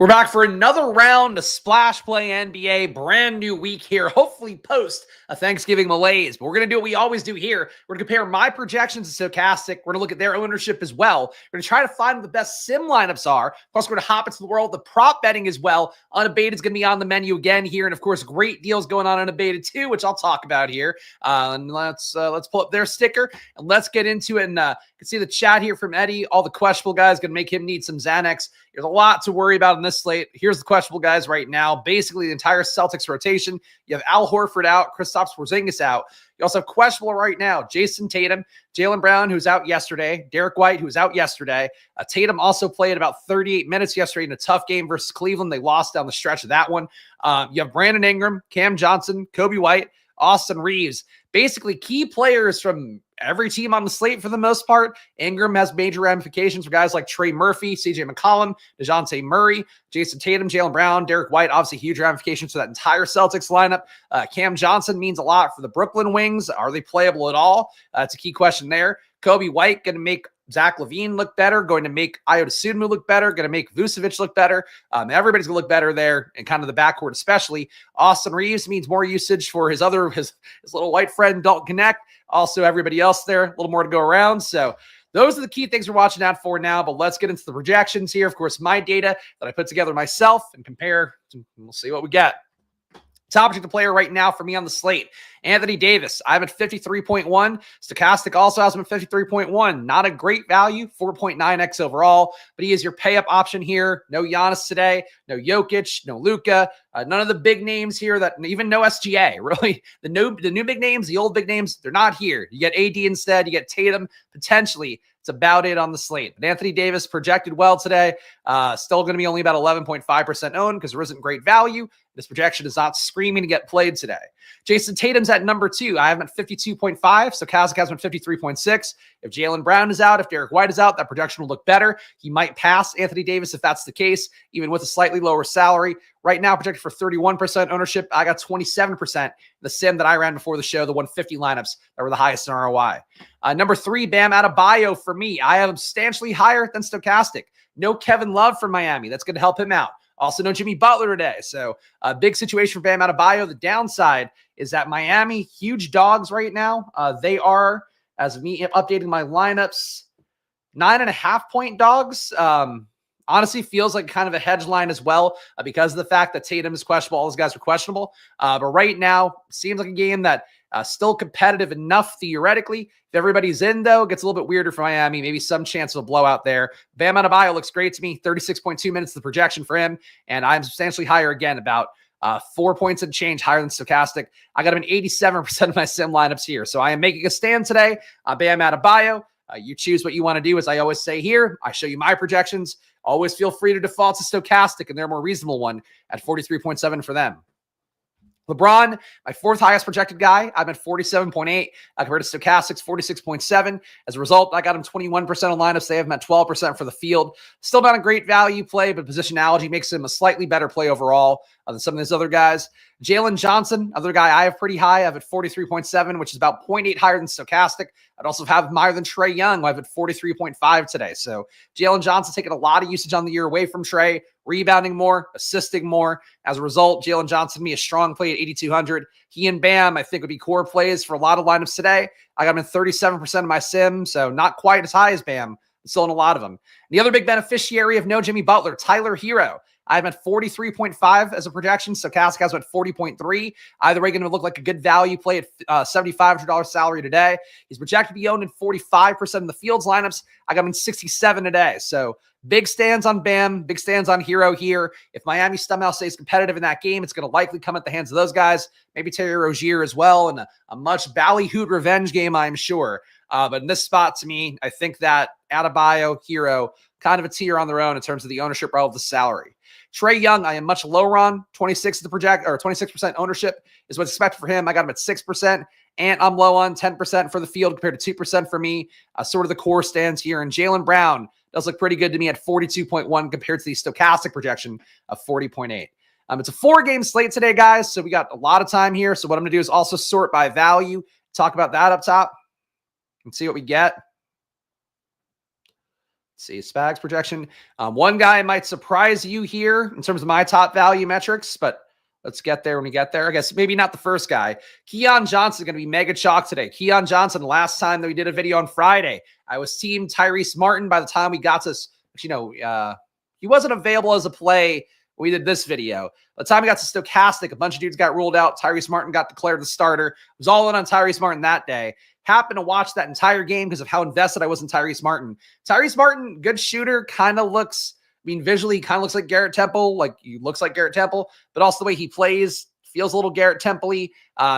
We're back for another round of Splash Play NBA. Brand new week here, hopefully post a Thanksgiving malaise. But we're going to do what we always do here. We're going to compare my projections to Stokastic. We're going to look at their ownership as well. We're going to try to find what the best sim lineups are. Plus, we're going to hop into the world of prop betting as well. Unabated is going to be on the menu again here. And, of course, great deals going on Unabated too, which I'll talk about here. And let's pull up their sticker and let's get into it. And you can see the chat here from Eddie. All the questionable guys going to make him need some Xanax. There's a lot to worry about in this slate. Here's the questionable guys right now. Basically, the entire Celtics rotation. You have Al Horford out, Kristaps Porzingis out. You also have questionable right now, Jason Tatum, Jaylen Brown, who's out yesterday, Derek White, who was out yesterday. Tatum also played about 38 minutes yesterday in a tough game versus Cleveland. They lost down the stretch of that one. You have Brandon Ingram, Cam Johnson, Kobe White, Austin Reeves. Basically, key players from every team on the slate for the most part. Ingram has major ramifications for guys like Trey Murphy, CJ McCollum, DeJounte Murray, Jason Tatum, Jaylen Brown, Derek White, obviously huge ramifications for that entire Celtics lineup. Cam Johnson means a lot for the Brooklyn Wings. Are they playable at all? That's a key question there. Kobe White going to make Zach LaVine look better, going to make Ayo Dosunmu look better, going to make Vucevic look better. Everybody's going to look better there, and kind of the backcourt especially. Austin Reeves means more usage for his little white friend, Dalton Connect. Also, everybody else there, a little more to go around. So those are the key things we're watching out for now, but let's get into the projections here. Of course, my data that I put together myself and compare. We'll see what we get. Top projected player right now for me on the slate, Anthony Davis. I have at 53.1. Stokastic also has him at 53.1. Not a great value, 4.9x overall, but he is your pay-up option here. No Giannis today, no Jokic, no Luka, none of the big names here, that even no SGA, really. The new big names, the old big names, they're not here. You get AD instead, you get Tatum, potentially. It's about it on the slate. But Anthony Davis projected well today. Still going to be only about 11.5% owned because there isn't great value. This projection is not screaming to get played today. Jason Tatum's at number 2. I have him at 52.5. Stokastic has him at 53.6. If Jaylen Brown is out, if Derek White is out, that projection will look better. He might pass Anthony Davis if that's the case, even with a slightly lower salary. Right now, projected for 31% ownership. I got 27%. The sim that I ran before the show, the 150 lineups that were the highest in ROI. Number 3, Bam Adebayo for me. I have him substantially higher than Stokastic. No Kevin Love from Miami. That's going to help him out. Also, no Jimmy Butler today. So a big situation for Bam Adebayo. The downside is that Miami, huge dogs right now. They are, as of me updating my lineups, 9.5-point dogs. Honestly, feels like kind of a hedge line as well because of the fact that Tatum is questionable. All those guys are questionable. But right now, seems like a game that still competitive enough theoretically. If everybody's in, though, it gets a little bit weirder for Miami. Maybe some chance of a blowout there. Bam Adebayo looks great to me. 36.2 minutes the projection for him. And I'm substantially higher again, about 4 points and change higher than Stokastic. I got him in 87% of my sim lineups here. So I am making a stand today. Bam Adebayo. You choose what you want to do. As I always say here, I show you my projections. Always feel free to default to Stokastic and their more reasonable one at 43.7 for them. LeBron, my 4th highest projected guy. I'm at 47.8 compared to Stokastic's 46.7. As a result, I got him 21% on lineups. They have him at 12% for the field. Still not a great value play, but positionality makes him a slightly better play overall than some of these other guys. Jalen Johnson, other guy I have pretty high. I have at 43.7, which is about 0.8 higher than Stokastic. I'd also have him higher than Trae Young. I have at 43.5 today. So Jalen Johnson taking a lot of usage on the year away from Trae, rebounding more, assisting more. As a result, Jalen Johnson, me a strong play at 8,200. He and Bam, I think, would be core plays for a lot of lineups today. I got him in 37% of my sim, so not quite as high as Bam. I'm still in a lot of them. The other big beneficiary of no Jimmy Butler, Tyler Hero. I'm at 43.5 as a projection. Stokastic has him at 40.3. Either way, going to look like a good value play at $7,500 salary today. He's projected to be owned in 45% of the field's lineups. I got him in 67 today. So big stands on Bam, big stands on Hero here. If Miami somehow stays competitive in that game, it's going to likely come at the hands of those guys. Maybe Terry Rozier as well, and a much ballyhooed revenge game, I'm sure. But in this spot, to me, I think that Adebayo, Hero, kind of a tier on their own in terms of the ownership relative to salary. Trae Young, I am much lower on. 26% ownership is what's expected for him. I got him at 6%, and I'm low on 10% for the field compared to 2% for me. Sort of the core stands here. And Jaylen Brown does look pretty good to me at 42.1 compared to the Stokastic projection of 40.8. It's a 4-game slate today, guys, so we got a lot of time here. So what I'm going to do is also sort by value, talk about that up top, and see what we get. see Spags projection. One guy might surprise you here in terms of my top value metrics, but let's get there when we get there. I guess maybe not the first guy. Keon Johnson is going to be mega chalk today. Keon Johnson, last time that we did a video on Friday, I was team Tyrese Martin. By the time we got to, he wasn't available as a play when we did this video. By the time we got to Stokastic, a bunch of dudes got ruled out. Tyrese Martin got declared the starter. I was all in on Tyrese Martin that day. Happened to watch that entire game because of how invested I was in Tyrese Martin. Tyrese Martin, good shooter, kind of looks, visually kind of looks like Garrett Temple, like he looks like Garrett Temple, but also the way he plays feels a little Garrett Temple-y,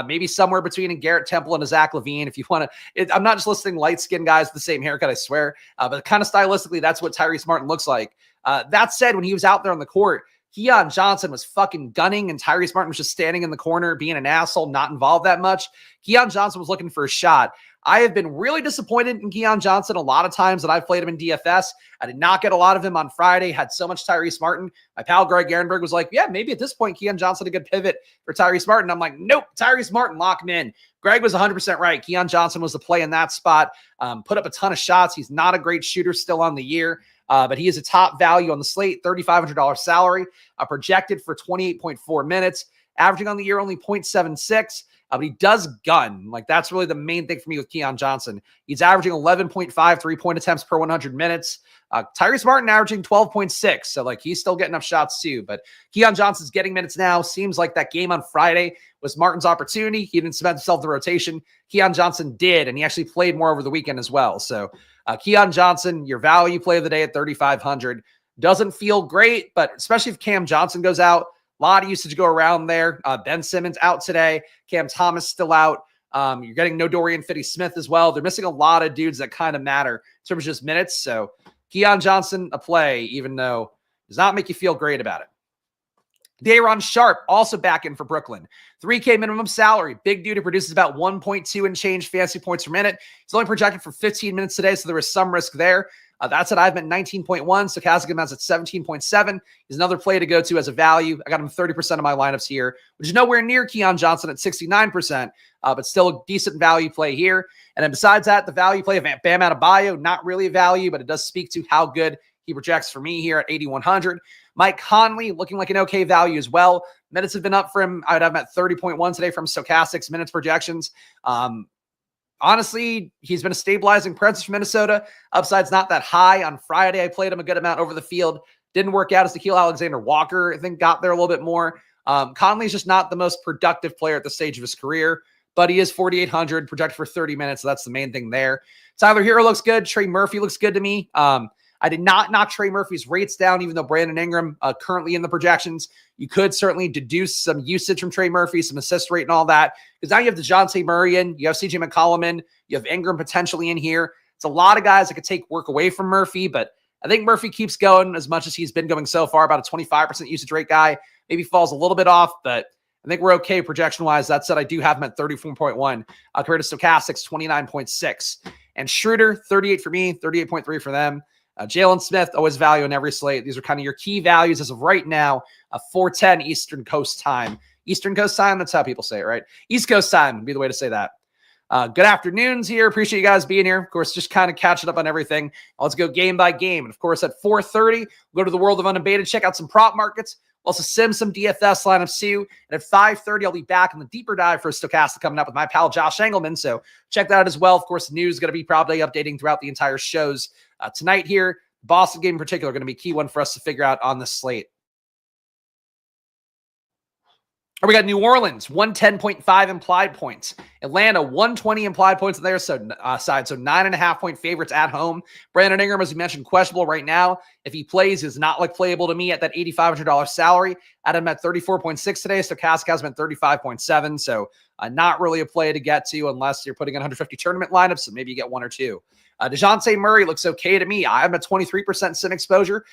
maybe somewhere between a Garrett Temple and a Zach LaVine. If you want to, I'm not just listing light-skinned guys with the same haircut, I swear, but kind of stylistically, that's what Tyrese Martin looks like. That said, when he was out there on the court, Keon Johnson was fucking gunning, and Tyrese Martin was just standing in the corner, being an asshole, not involved that much. Keon Johnson was looking for a shot. I have been really disappointed in Keon Johnson a lot of times that I've played him in DFS. I did not get a lot of him on Friday, had so much Tyrese Martin. My pal Greg Ehrenberg was like, yeah, maybe at this point, Keon Johnson a good pivot for Tyrese Martin. I'm like, nope, Tyrese Martin, lock him in. Greg was 100% right. Keon Johnson was the play in that spot. Put up a ton of shots. He's not a great shooter still on the year. But he is a top value on the slate, $3,500 salary, projected for 28.4 minutes, averaging on the year only 0.76. But he does gun. Like, that's really the main thing for me with Keon Johnson. He's averaging 11.5 3-point attempts per 100 minutes. Tyrese Martin averaging 12.6. So, like, he's still getting up shots too. But Keon Johnson's getting minutes now. Seems like that game on Friday was Martin's opportunity. He didn't cement himself the rotation. Keon Johnson did, and he actually played more over the weekend as well. So, Keon Johnson, your value play of the day at 3,500. Doesn't feel great, but especially if Cam Johnson goes out, a lot of usage to go around there. Ben Simmons out today. Cam Thomas still out. You're getting no Dorian Finney-Smith as well. They're missing a lot of dudes that kind of matter in terms of just minutes. So Keon Johnson, a play, even though it does not make you feel great about it. Day'Ron Sharpe, also back in for Brooklyn. $3K minimum salary. Big dude who produces about 1.2 and change fantasy points per minute. He's only projected for 15 minutes today, so there is some risk there. That's at I've been 19.1. Stokastic has at 17.7. He's another play to go to as a value. I got him 30% of my lineups here, which is nowhere near Keon Johnson at 69%, but still a decent value play here. And then besides that, the value play of Bam Adebayo, not really a value, but it does speak to how good he projects for me here at 8,100. Mike Conley looking like an okay value as well. Minutes have been up for him. I would have him at 30.1 today from Stokastic's minutes projections. Honestly, he's been a stabilizing presence for Minnesota. Upside's not that high. On Friday, I played him a good amount over the field. Didn't work out as Nickeil Alexander-Walker, I think, got there a little bit more. Conley's just not the most productive player at this stage of his career, but he is 4,800, projected for 30 minutes, so that's the main thing there. Tyler Hero looks good. Trey Murphy looks good to me. I did not knock Trey Murphy's rates down, even though Brandon Ingram currently in the projections. You could certainly deduce some usage from Trey Murphy, some assist rate and all that. Because now you have DeJounte Murray in, you have CJ McCollum in, you have Ingram potentially in here. It's a lot of guys that could take work away from Murphy, but I think Murphy keeps going as much as he's been going so far, about a 25% usage rate guy. Maybe falls a little bit off, but I think we're okay projection-wise. That said, I do have him at 34.1 compared to Stokastic's 29.6. And Schroeder, 38 for me, 38.3 for them. Jalen Smith, always value in every slate. These are kind of your key values as of right now, 4:10 Eastern Coast time. Eastern Coast time, that's how people say it, right? East Coast time would be the way to say that. Good afternoons here. Appreciate you guys being here. Of course, just kind of catching up on everything. Let's go game by game. And of course, at 4:30, we'll go to the world of Unabated, check out some prop markets. We'll also sim some DFS lineups too. And at 5:30, I'll be back in the deeper dive for Stokastic coming up with my pal Josh Engelman. So check that out as well. Of course, the news is going to be probably updating throughout the entire shows tonight here. Boston game in particular going to be a key one for us to figure out on this slate. We got New Orleans, 110.5 implied points. Atlanta, 120 implied points on their side, so 9.5-point favorites at home. Brandon Ingram, as we mentioned, questionable right now. If he plays, is not like playable to me at that $8,500 salary. At him at 34.6 today. Stokastic has him at 35.7, so not really a play to get to unless you're putting in 150 tournament lineups, so maybe you get one or two. DeJounte Murray looks okay to me. I'm at 23% sim exposure.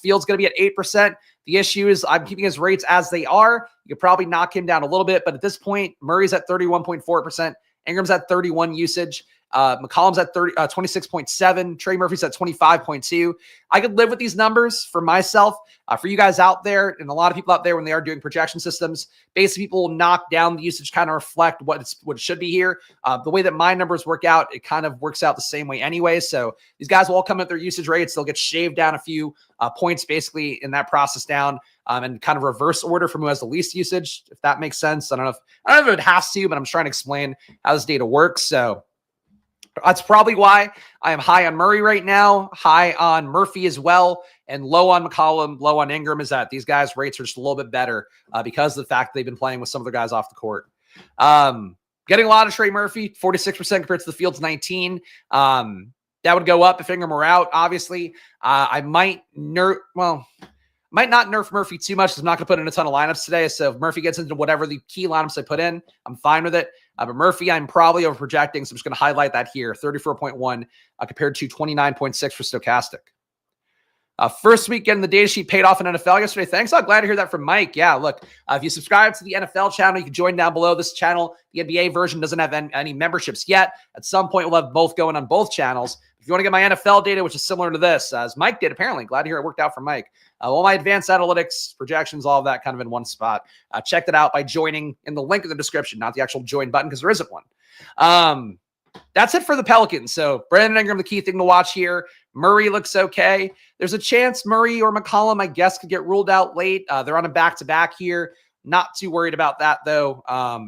Field's going to be at 8%. The issue is I'm keeping his rates as they are. You could probably knock him down a little bit, but at this point, Murray's at 31.4%. Ingram's at 31 usage. McCollum's at 26.7. Trey Murphy's at 25.2. I could live with these numbers for myself. For you guys out there, and a lot of people out there when they are doing projection systems, basically people will knock down the usage, kind of reflect what it should be here. The way that my numbers work out, it kind of works out the same way anyway. So these guys will all come at their usage rates. They'll get shaved down a few points basically in that process down, and kind of reverse order from who has the least usage, if that makes sense. I don't know if it has to, but I'm trying to explain how this data works. So that's probably why I am high on Murray right now, high on Murphy as well, and low on McCollum, low on Ingram, is that these guys' rates are just a little bit better because of the fact they've been playing with some of the guys off the court. Getting a lot of Trey Murphy, 46% compared to the field's 19. That would go up if Ingram were out, obviously. I might not nerf Murphy too much because I'm not going to put in a ton of lineups today. So if Murphy gets into whatever the key lineups I put in, I'm fine with it. But Murphy, I'm probably over projecting, so I'm just going to highlight that here, 34.1 compared to 29.6 for Stokastic. First week getting the data sheet paid off in NFL yesterday. Thanks. I'm glad to hear that from Mike. Yeah, look, if you subscribe to the NFL channel, you can join down below. This channel, the NBA version, doesn't have any memberships yet. At some point, we'll have both going on both channels. If you want to get my NFL data, which is similar to this, as Mike did, apparently, glad to hear it worked out for Mike. All my advanced analytics, projections, all of that kind of in one spot. Check that out by joining in the link in the description, not the actual join button because there isn't one. That's it for the Pelicans. So Brandon Ingram, the key thing to watch here. Murray looks okay. There's a chance Murray or McCollum, I guess, could get ruled out late. They're on a back-to-back here. Not too worried about that, though.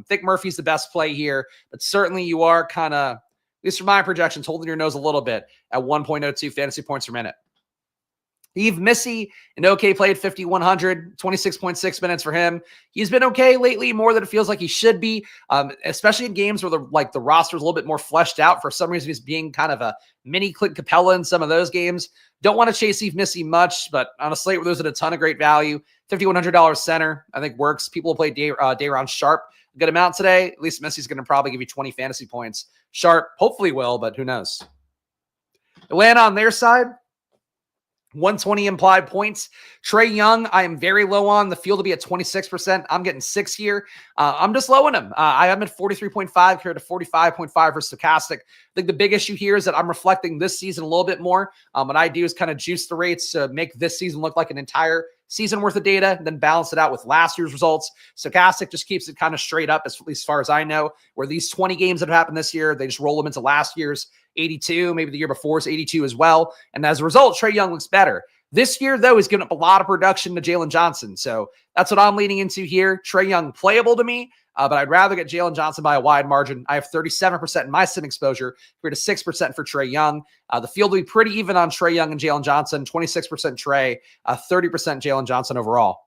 Think Murphy's the best play here, but certainly you are kind of, at least for my projections, holding your nose a little bit at 1.02 fantasy points per minute. Yves Missy, an okay play at 5,100, 26.6 minutes for him. He's been okay lately, more than it feels like he should be, especially in games where the roster is a little bit more fleshed out. For some reason, he's being kind of a mini Clint Capella in some of those games. Don't want to chase Yves Missy much, but on a slate where there's a ton of great value, $5,100 center, I think works. People will play Day'Ron Sharp a good amount today. At least Missy's going to probably give you 20 fantasy points. Sharp hopefully will, but who knows? Atlanta on their side, 120 implied points. Trey Young, I am very low on. The field to be at 26%. I'm getting 6 here. I'm just low on him. I am at 43.5 compared to 45.5 for Stokastic. I think the big issue here is that I'm reflecting this season a little bit more. What I do is kind of juice the rates to make this season look like an entire season worth of data, and then balance it out with last year's results. Stokastic just keeps it kind of straight up, at least as far as I know, where these 20 games that have happened this year, they just roll them into last year's 82, maybe the year before's 82 as well. And as a result, Trey Young looks better. This year, though, he's given up a lot of production to Jalen Johnson. So that's what I'm leaning into here. Trey Young playable to me, but I'd rather get Jalen Johnson by a wide margin. I have 37% in my sim exposure compared to 6% for Trey Young. The field will be pretty even on Trey Young and Jalen Johnson, 26% Trey, 30% Jalen Johnson overall.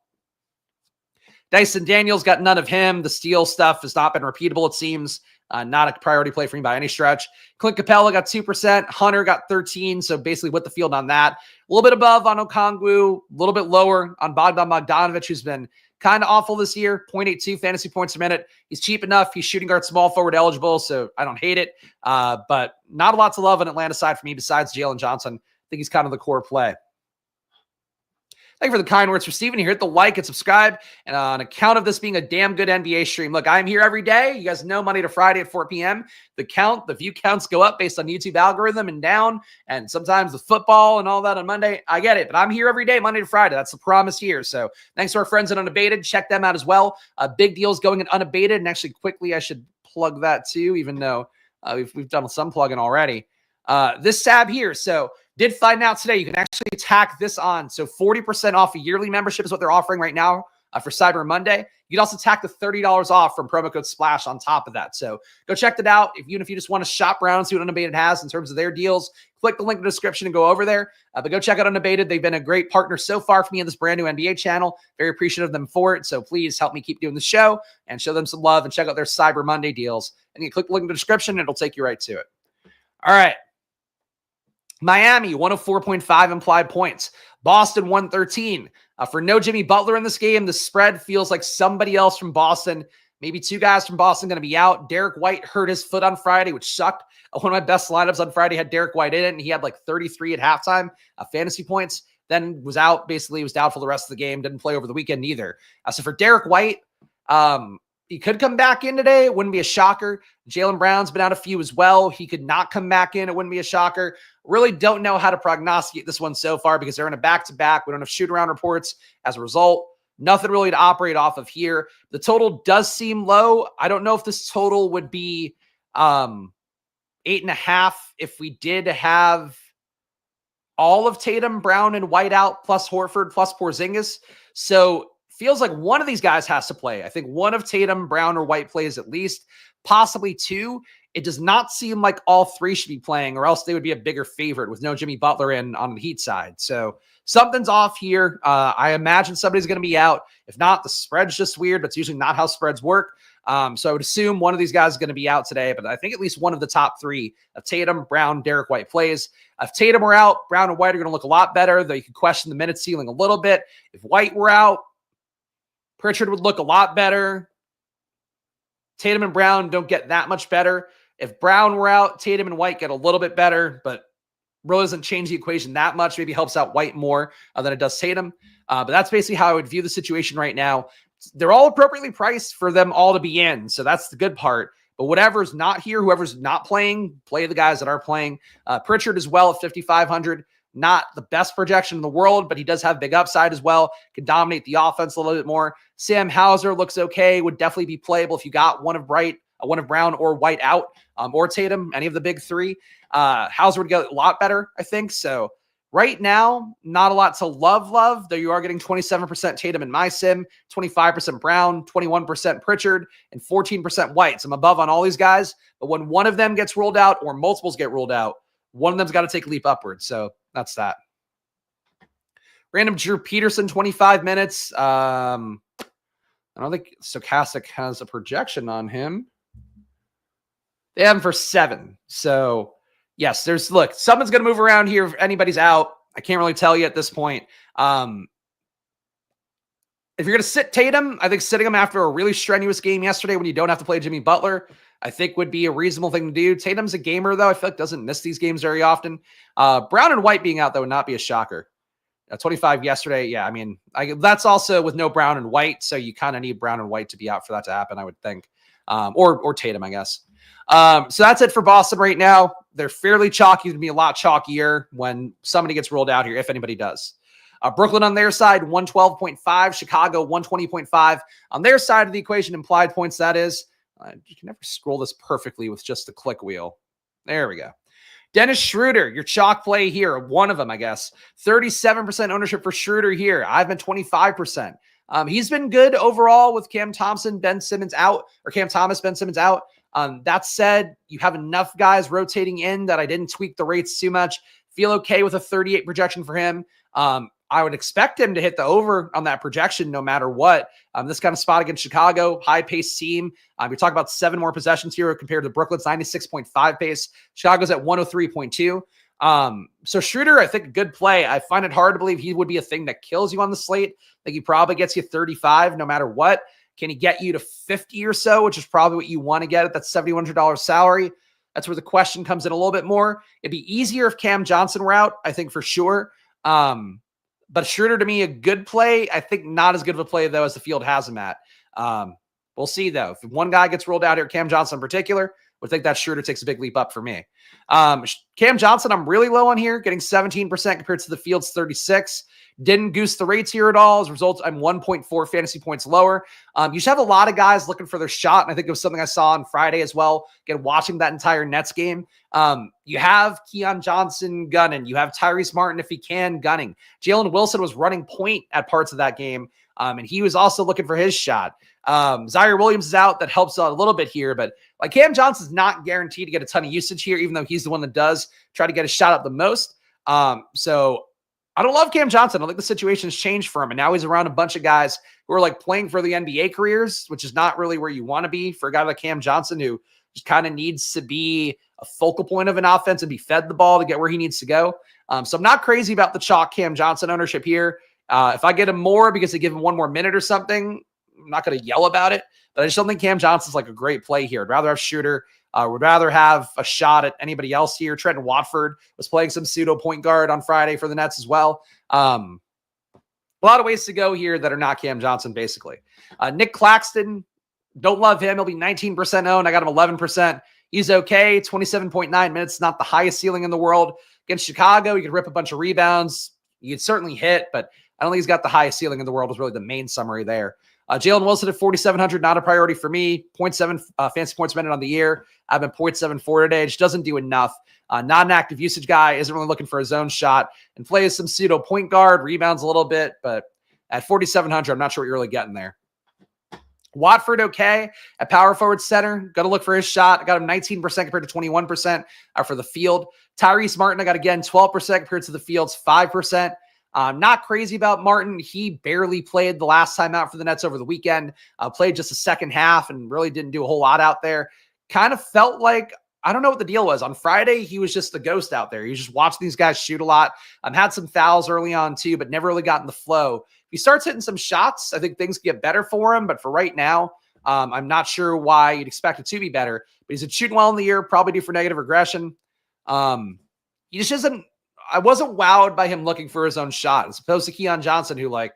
Dyson Daniels got none of him. The steal stuff has not been repeatable, it seems. Not a priority play for me by any stretch. Clint Capella got 2%. Hunter got 13, so basically with the field on that. A little bit above on Okongwu, a little bit lower on Bogdan Bogdanovic, who's been kind of awful this year, 0.82 fantasy points a minute. He's cheap enough. He's shooting guard small forward eligible, so I don't hate it. But not a lot to love on Atlanta side for me besides Jalen Johnson. I think he's kind of the core play. Thank you for the kind words for Steven. Hit the like and subscribe. And on account of this being a damn good NBA stream, look, I'm here every day. You guys know Monday to Friday at 4 p.m. The view counts go up based on YouTube algorithm and down. And sometimes the football and all that on Monday. I get it, but I'm here every day, Monday to Friday. That's the promise here. So thanks to our friends at Unabated. Check them out as well. Big deals going in Unabated. And actually, quickly, I should plug that too, even though we've done some plugging already. This tab here. So did find out today, you can actually tack this on. So 40% off a yearly membership is what they're offering right now for Cyber Monday. You can also tack the $30 off from promo code SPLASH on top of that. So go check that out. Even if you just want to shop around, see what Unabated has in terms of their deals, click the link in the description and go over there. But go check out Unabated. They've been a great partner so far for me in this brand new NBA channel. Very appreciative of them for it. So please help me keep doing the show and show them some love and check out their Cyber Monday deals. And you click the link in the description and it'll take you right to it. All right. Miami, 104.5 implied points. Boston, 113. For no Jimmy Butler in this game, the spread feels like somebody else from Boston, maybe two guys from Boston going to be out. Derek White hurt his foot on Friday, which sucked. One of my best lineups on Friday had Derek White in it, and he had like 33 at halftime fantasy points. Then was out, basically was doubtful the rest of the game. Didn't play over the weekend either. So for Derek White, He could come back in today. It wouldn't be a shocker. Jaylen Brown's been out a few as well. He could not come back in. It wouldn't be a shocker. Really don't know how to prognosticate this one so far because they're in a back-to-back. We don't have shoot-around reports as a result. Nothing really to operate off of here. The total does seem low. I don't know if this total would be 8.5 if we did have all of Tatum, Brown, and White out, plus Horford, plus Porzingis. So feels like one of these guys has to play. I think one of Tatum, Brown, or White plays at least, possibly two. It does not seem like all three should be playing, or else they would be a bigger favorite with no Jimmy Butler in on the Heat side. So something's off here. I imagine somebody's going to be out. If not, the spread's just weird, but it's usually not how spreads work. So I would assume one of these guys is going to be out today, but I think at least one of the top three of Tatum, Brown, Derek White plays. If Tatum were out, Brown and White are going to look a lot better, though you could question the minute ceiling a little bit. If White were out, Pritchard would look a lot better. Tatum and Brown don't get that much better. If Brown were out, Tatum and White get a little bit better, but really doesn't change the equation that much. Maybe helps out White more than it does Tatum. But that's basically how I would view the situation right now. They're all appropriately priced for them all to be in, so that's the good part. But whatever's not here, whoever's not playing, play the guys that are playing. Pritchard as well at 5,500. Not the best projection in the world, but he does have big upside as well. Can dominate the offense a little bit more. Sam Hauser looks okay. Would definitely be playable if you got one of Brown or White out, or Tatum, any of the big three. Hauser would get a lot better, I think. So right now, not a lot to love, though you are getting 27% Tatum in my sim, 25% Brown, 21% Pritchard, and 14% White. So I'm above on all these guys. But when one of them gets ruled out or multiples get ruled out, one of them's got to take a leap upwards. So that's that. Random Drew Peterson, 25 minutes. I don't think Stokastic has a projection on him. They have him for 7. So yes, someone's going to move around here if anybody's out. I can't really tell you at this point. If you're going to sit Tatum, I think sitting him after a really strenuous game yesterday when you don't have to play Jimmy Butler, I think would be a reasonable thing to do. Tatum's a gamer, though. I feel like doesn't miss these games very often. Brown and White being out, though, would not be a shocker. 25 yesterday. Yeah, I mean, that's also with no Brown and White, so you kind of need Brown and White to be out for that to happen, I would think. Or Tatum, I guess. So that's it for Boston right now. They're fairly chalky. It'd be a lot chalkier when somebody gets rolled out here, if anybody does. Brooklyn on their side, 112.5. Chicago, 120.5. On their side of the equation, implied points, that is. You can never scroll this perfectly with just the click wheel. There we go. Dennis Schroeder, your chalk play here. One of them, I guess. 37% ownership for Schroeder here. I've been 25%. He's been good overall with Cam Thomas, Ben Simmons out. That said, you have enough guys rotating in that I didn't tweak the rates too much. Feel okay with a 38 projection for him. I would expect him to hit the over on that projection no matter what. This kind of spot against Chicago, high-paced team. We talk about 7 more possessions here compared to Brooklyn's 96.5 pace. Chicago's at 103.2. So Schroeder, I think a good play. I find it hard to believe he would be a thing that kills you on the slate. I think he probably gets you 35 no matter what. Can he get you to 50 or so, which is probably what you want to get at that $7,100 salary? That's where the question comes in a little bit more. It'd be easier if Cam Johnson were out, I think for sure. But Schroeder, to me, a good play. I think not as good of a play, though, as the field has him at. We'll see, though. If one guy gets rolled out here, Cam Johnson in particular, would think that Schroeder takes a big leap up for me. Cam Johnson, I'm really low on here, getting 17% compared to the field's 36. Didn't goose the rates here at all. As a result, I'm 1.4 fantasy points lower. You should have a lot of guys looking for their shot, and I think it was something I saw on Friday as well, again, watching that entire Nets game. You have Keon Johnson gunning. You have Tyrese Martin, if he can, gunning. Jalen Wilson was running point at parts of that game, and he was also looking for his shot. Zaire Williams is out. That helps out a little bit here, but like Cam Johnson's not guaranteed to get a ton of usage here, even though he's the one that does try to get a shot up the most. So I don't love Cam Johnson. I think the situation's changed for him, and now he's around a bunch of guys who are like playing for the NBA careers, which is not really where you want to be for a guy like Cam Johnson, who just kind of needs to be a focal point of an offense and be fed the ball to get where he needs to go. So I'm not crazy about the chalk Cam Johnson ownership here. If I get him more because they give him one more minute or something, I'm not going to yell about it, but I just don't think Cam Johnson's like a great play here. I'd rather have Shooter. Would rather have a shot at anybody else here. Trenton Watford was playing some pseudo point guard on Friday for the Nets as well. A lot of ways to go here that are not Cam Johnson, basically. Nick Claxton, Don't love him. He'll be 19% owned. I got him 11%. He's okay. 27.9 minutes. Not the highest ceiling in the world. Against Chicago, you could rip a bunch of rebounds. You could certainly hit, but I don't think he's got the highest ceiling in the world is really the main summary there. Jalen Wilson at 4,700, not a priority for me. 0.7 fantasy points minute on the year. I've been 0.74 today. It just doesn't do enough. Not an active usage guy. Isn't really looking for a zone shot and plays some pseudo point guard, rebounds a little bit, but at 4,700, I'm not sure what you're really getting there. Watford, okay. At power forward center, got to look for his shot. I got him 19% compared to 21% for the field. Tyrese Martin, I got again 12% compared to the field's 5%. Not crazy about Martin. He barely played the last time out for the Nets over the weekend. Played just the second half and really didn't do a whole lot out there. Kind of felt like, I don't know what the deal was. On Friday, he was just the ghost out there. He was just watching these guys shoot a lot. Had some fouls early on too, but never really got in the flow. If he starts hitting some shots, I think things get better for him. But for right now, I'm not sure why you'd expect it to be better. But he's been shooting well in the year, probably due for negative regression. He just isn't. I wasn't wowed by him looking for his own shot, as opposed to Keon Johnson, who I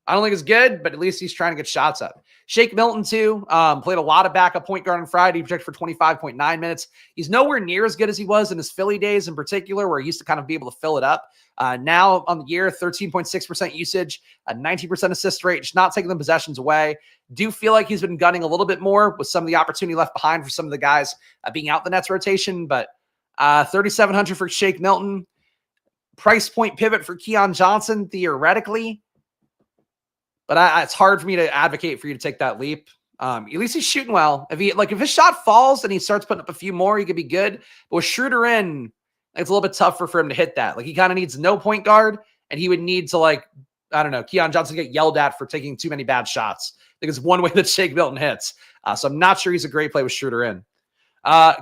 don't think is good, but at least he's trying to get shots up. Shake Milton, too, played a lot of backup point guard on Friday. He projected for 25.9 minutes. He's nowhere near as good as he was in his Philly days in particular, where he used to kind of be able to fill it up. Now on the year, 13.6% usage, a 19% assist rate, just not taking the possessions away. Do feel like he's been gunning a little bit more with some of the opportunity left behind for some of the guys being out the Nets rotation, but 3,700 for Shake Milton. Price point pivot for Keon Johnson, theoretically. But it's hard for me to advocate for you to take that leap. At least he's shooting well. If his shot falls and he starts putting up a few more, he could be good. But with Schroeder in, it's a little bit tougher for him to hit that. He kind of needs no point guard, and he would need to Keon Johnson get yelled at for taking too many bad shots. I think it's one way that Shake Milton hits. So I'm not sure he's a great play with Schroeder in.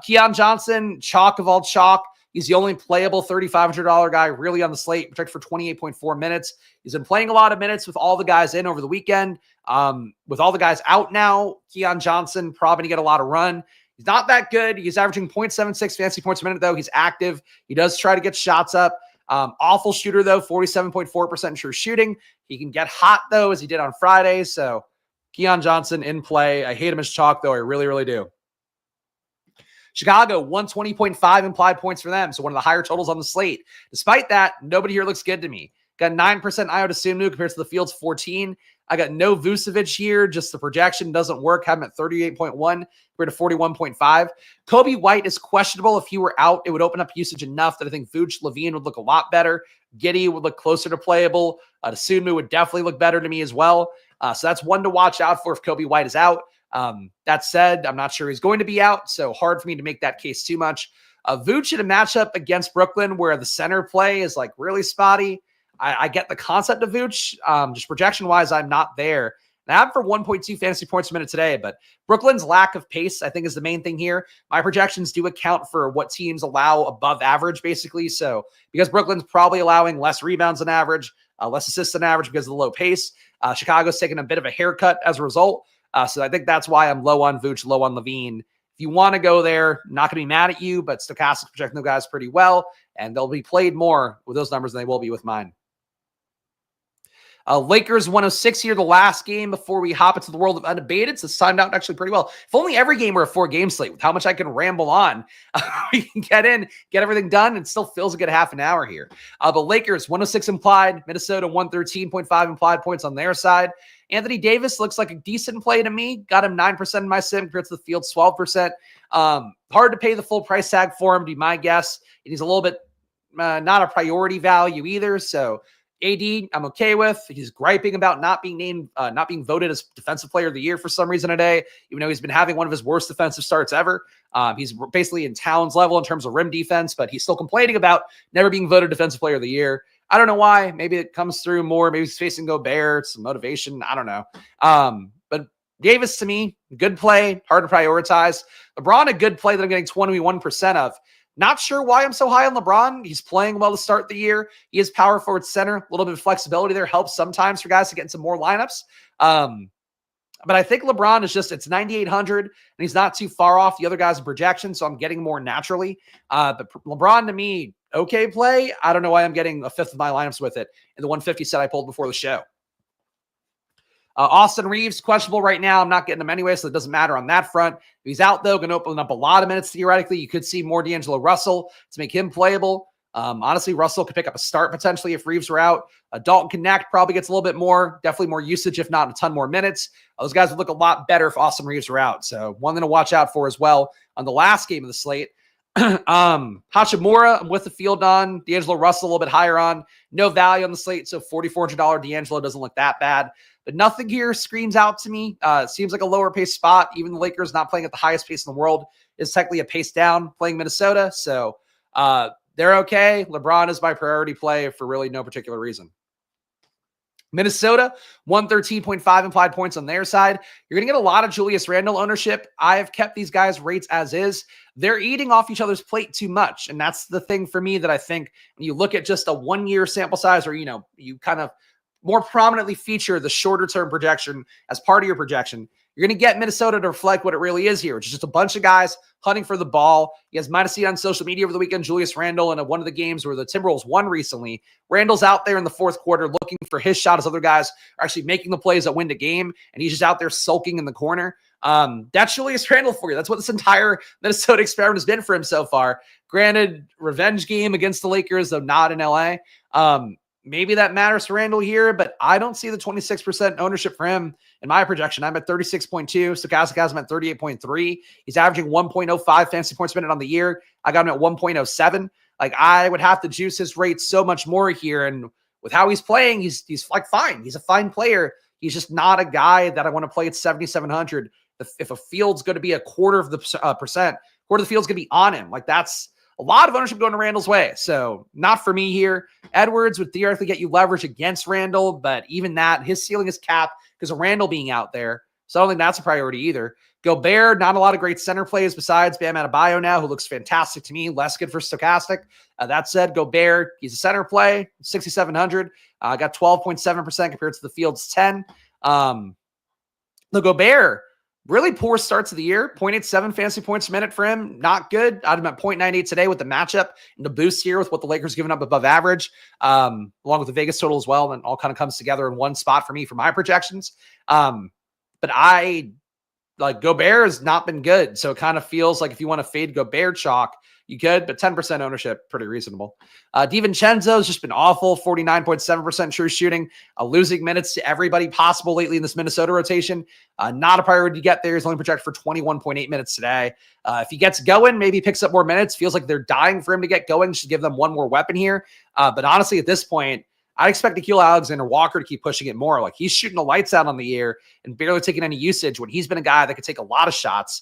Keon Johnson, chalk of all chalk. He's the only playable $3,500 guy really on the slate, projected for 28.4 minutes. He's been playing a lot of minutes with all the guys in over the weekend. With all the guys out now, Keon Johnson probably going to get a lot of run. He's not that good. He's averaging 0.76 fantasy points a minute, though. He's active. He does try to get shots up. Awful shooter, though, 47.4% true shooting. He can get hot, though, as he did on Friday. So Keon Johnson in play. I hate him as chalk, though. I really, really do. Chicago, 120.5 implied points for them, so one of the higher totals on the slate. Despite that, nobody here looks good to me. Got 9% Iota Sunu compared to the field's 14. I got no Vucevic here. Just the projection doesn't work. Have him at 38.1 compared to 41.5. Kobe White is questionable. If he were out, it would open up usage enough that I think Vooch, Levine would look a lot better. Giddey would look closer to playable. Sunu would definitely look better to me as well. So that's one to watch out for if Kobe White is out. That said, I'm not sure he's going to be out, so hard for me to make that case too much. Vooch in a matchup against Brooklyn where the center play is really spotty. I get the concept of Vooch. Just projection-wise, I'm not there. And I have for 1.2 fantasy points a minute today, but Brooklyn's lack of pace, I think, is the main thing here. My projections do account for what teams allow above average, basically. So because Brooklyn's probably allowing less rebounds than average, less assists than average because of the low pace, Chicago's taking a bit of a haircut as a result. So I think that's why I'm low on Vooch, low on Levine. If you want to go there, not going to be mad at you, but Stokastic projecting those guys pretty well, and they'll be played more with those numbers than they will be with mine. Lakers 106 here, the last game before we hop into the world of Unabated. So it's timed out actually pretty well. If only every game were a 4-game slate with how much I can ramble on, we can get in, get everything done, and still feels a good half an hour here. But Lakers 106 implied, Minnesota 113.5 implied points on their side. Anthony Davis looks like a decent play to me. Got him 9% in my sim compared to the field's 12%. Hard to pay the full price tag for him, be my guess. And he's a little bit not a priority value either. So AD, I'm okay with. He's griping about not being named, not being voted as Defensive Player of the Year for some reason today, even though he's been having one of his worst defensive starts ever. He's basically in Towns level in terms of rim defense, but he's still complaining about never being voted Defensive Player of the Year. I don't know why. Maybe it comes through more. Maybe he's facing Gobert, some motivation. I don't know. But Davis, to me, good play, hard to prioritize. LeBron, a good play that I'm getting 21% of. Not sure why I'm so high on LeBron. He's playing well to start the year. He is power forward center. A little bit of flexibility there helps sometimes for guys to get into more lineups. But I think LeBron is just, it's 9,800, and he's not too far off the other guys in projection, so I'm getting more naturally. But LeBron, to me, okay play. I don't know why I'm getting a fifth of my lineups with it in the 150 set I pulled before the show. Austin Reeves, questionable right now. I'm not getting him anyway, so it doesn't matter on that front. If he's out, though, going to open up a lot of minutes theoretically. You could see more D'Angelo Russell to make him playable. Honestly, Russell could pick up a start potentially if Reeves were out. Dalton Connect probably gets a little bit more, definitely more usage, if not a ton more minutes. Those guys would look a lot better if Austin Reeves were out. So one thing to watch out for as well on the last game of the slate. Hachimura, I'm with the field on. D'Angelo Russell a little bit higher on. No value on the slate, so $4,400 D'Angelo doesn't look that bad. But nothing here screams out to me. It seems like a lower pace spot. Even the Lakers not playing at the highest pace in the world is technically a pace down playing Minnesota. So they're okay. LeBron is my priority play for really no particular reason. Minnesota, 113.5 implied points on their side. You're going to get a lot of Julius Randle ownership. I have kept these guys' rates as is. They're eating off each other's plate too much. And that's the thing for me that I think when you look at just a 1 year sample size, or, you kind of more prominently feature the shorter term projection as part of your projection, you're going to get Minnesota to reflect what it really is here, which is just a bunch of guys hunting for the ball. You guys might have seen on social media over the weekend, Julius Randle in one of the games where the Timberwolves won recently. Randle's out there in the fourth quarter looking for his shot as other guys are actually making the plays that win the game, and he's just out there sulking in the corner. That's Julius Randle for you. That's what this entire Minnesota experiment has been for him so far. Granted, revenge game against the Lakers, though not in LA. Maybe that matters for Randle here, but I don't see the 26% ownership for him in my projection. I'm at 36.2. Stokastic has him at 38.3. He's averaging 1.05 fantasy points per minute on the year. I got him at 1.07. Like, I would have to juice his rate so much more here. And with how he's playing, he's like fine. He's a fine player. He's just not a guy that I want to play at 7,700. If a field's going to be a quarter of the percent, quarter of the field's going to be on him. Like, that's a lot of ownership going to Randle's way. So not for me here. Edwards would theoretically get you leverage against Randle, but even that, his ceiling is capped because of Randle being out there. So I don't think that's a priority either. Gobert, not a lot of great center plays besides Bam Adebayo now, who looks fantastic to me. Less good for Stokastic. That said, Gobert, he's a center play, 6,700. Got 12.7% compared to the field's 10. The Gobert, really poor starts of the year. 0.87 fantasy points a minute for him. Not good. I'd have been at 0.98 today with the matchup and the boost here with what the Lakers giving up above average, along with the Vegas total as well. And all kind of comes together in one spot for me for my projections. But Gobert has not been good. So it kind of feels like if you want to fade Gobert chalk, you could, but 10% ownership, pretty reasonable. DiVincenzo's just been awful, 49.7% true shooting, losing minutes to everybody possible lately in this Minnesota rotation. Not a priority to get there. He's only projected for 21.8 minutes today. If he gets going, maybe picks up more minutes. Feels like they're dying for him to get going. Should give them one more weapon here. But honestly, at this point, I expect Nickeil Alexander-Walker to keep pushing it more. Like, he's shooting the lights out on the year and barely taking any usage when he's been a guy that could take a lot of shots.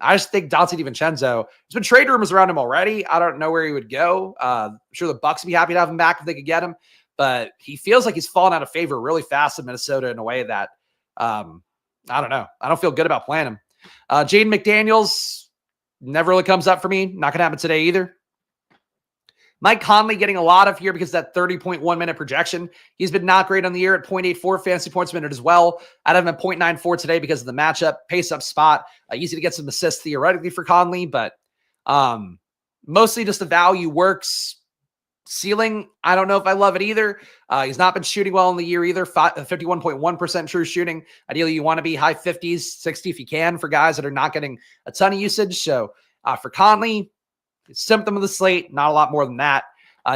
I just think Dante DiVincenzo, there's been trade rumors around him already. I don't know where he would go. I'm sure the Bucks would be happy to have him back if they could get him, but he feels like he's fallen out of favor really fast in Minnesota in a way that, I don't know. I don't feel good about playing him. Jaden McDaniels never really comes up for me. Not going to happen today either. Mike Conley getting a lot of here because of that 30.1 minute projection. He's been not great on the year at 0.84 fantasy points a minute as well. I'd have him at 0.94 today because of the matchup, pace up spot. Easy to get some assists theoretically for Conley, but mostly just the value works. Ceiling, I don't know if I love it either. He's not been shooting well in the year either. 51.1% true shooting. Ideally, you want to be high 50s, 60 if you can for guys that are not getting a ton of usage. So for Conley, symptom of the slate, not a lot more than that.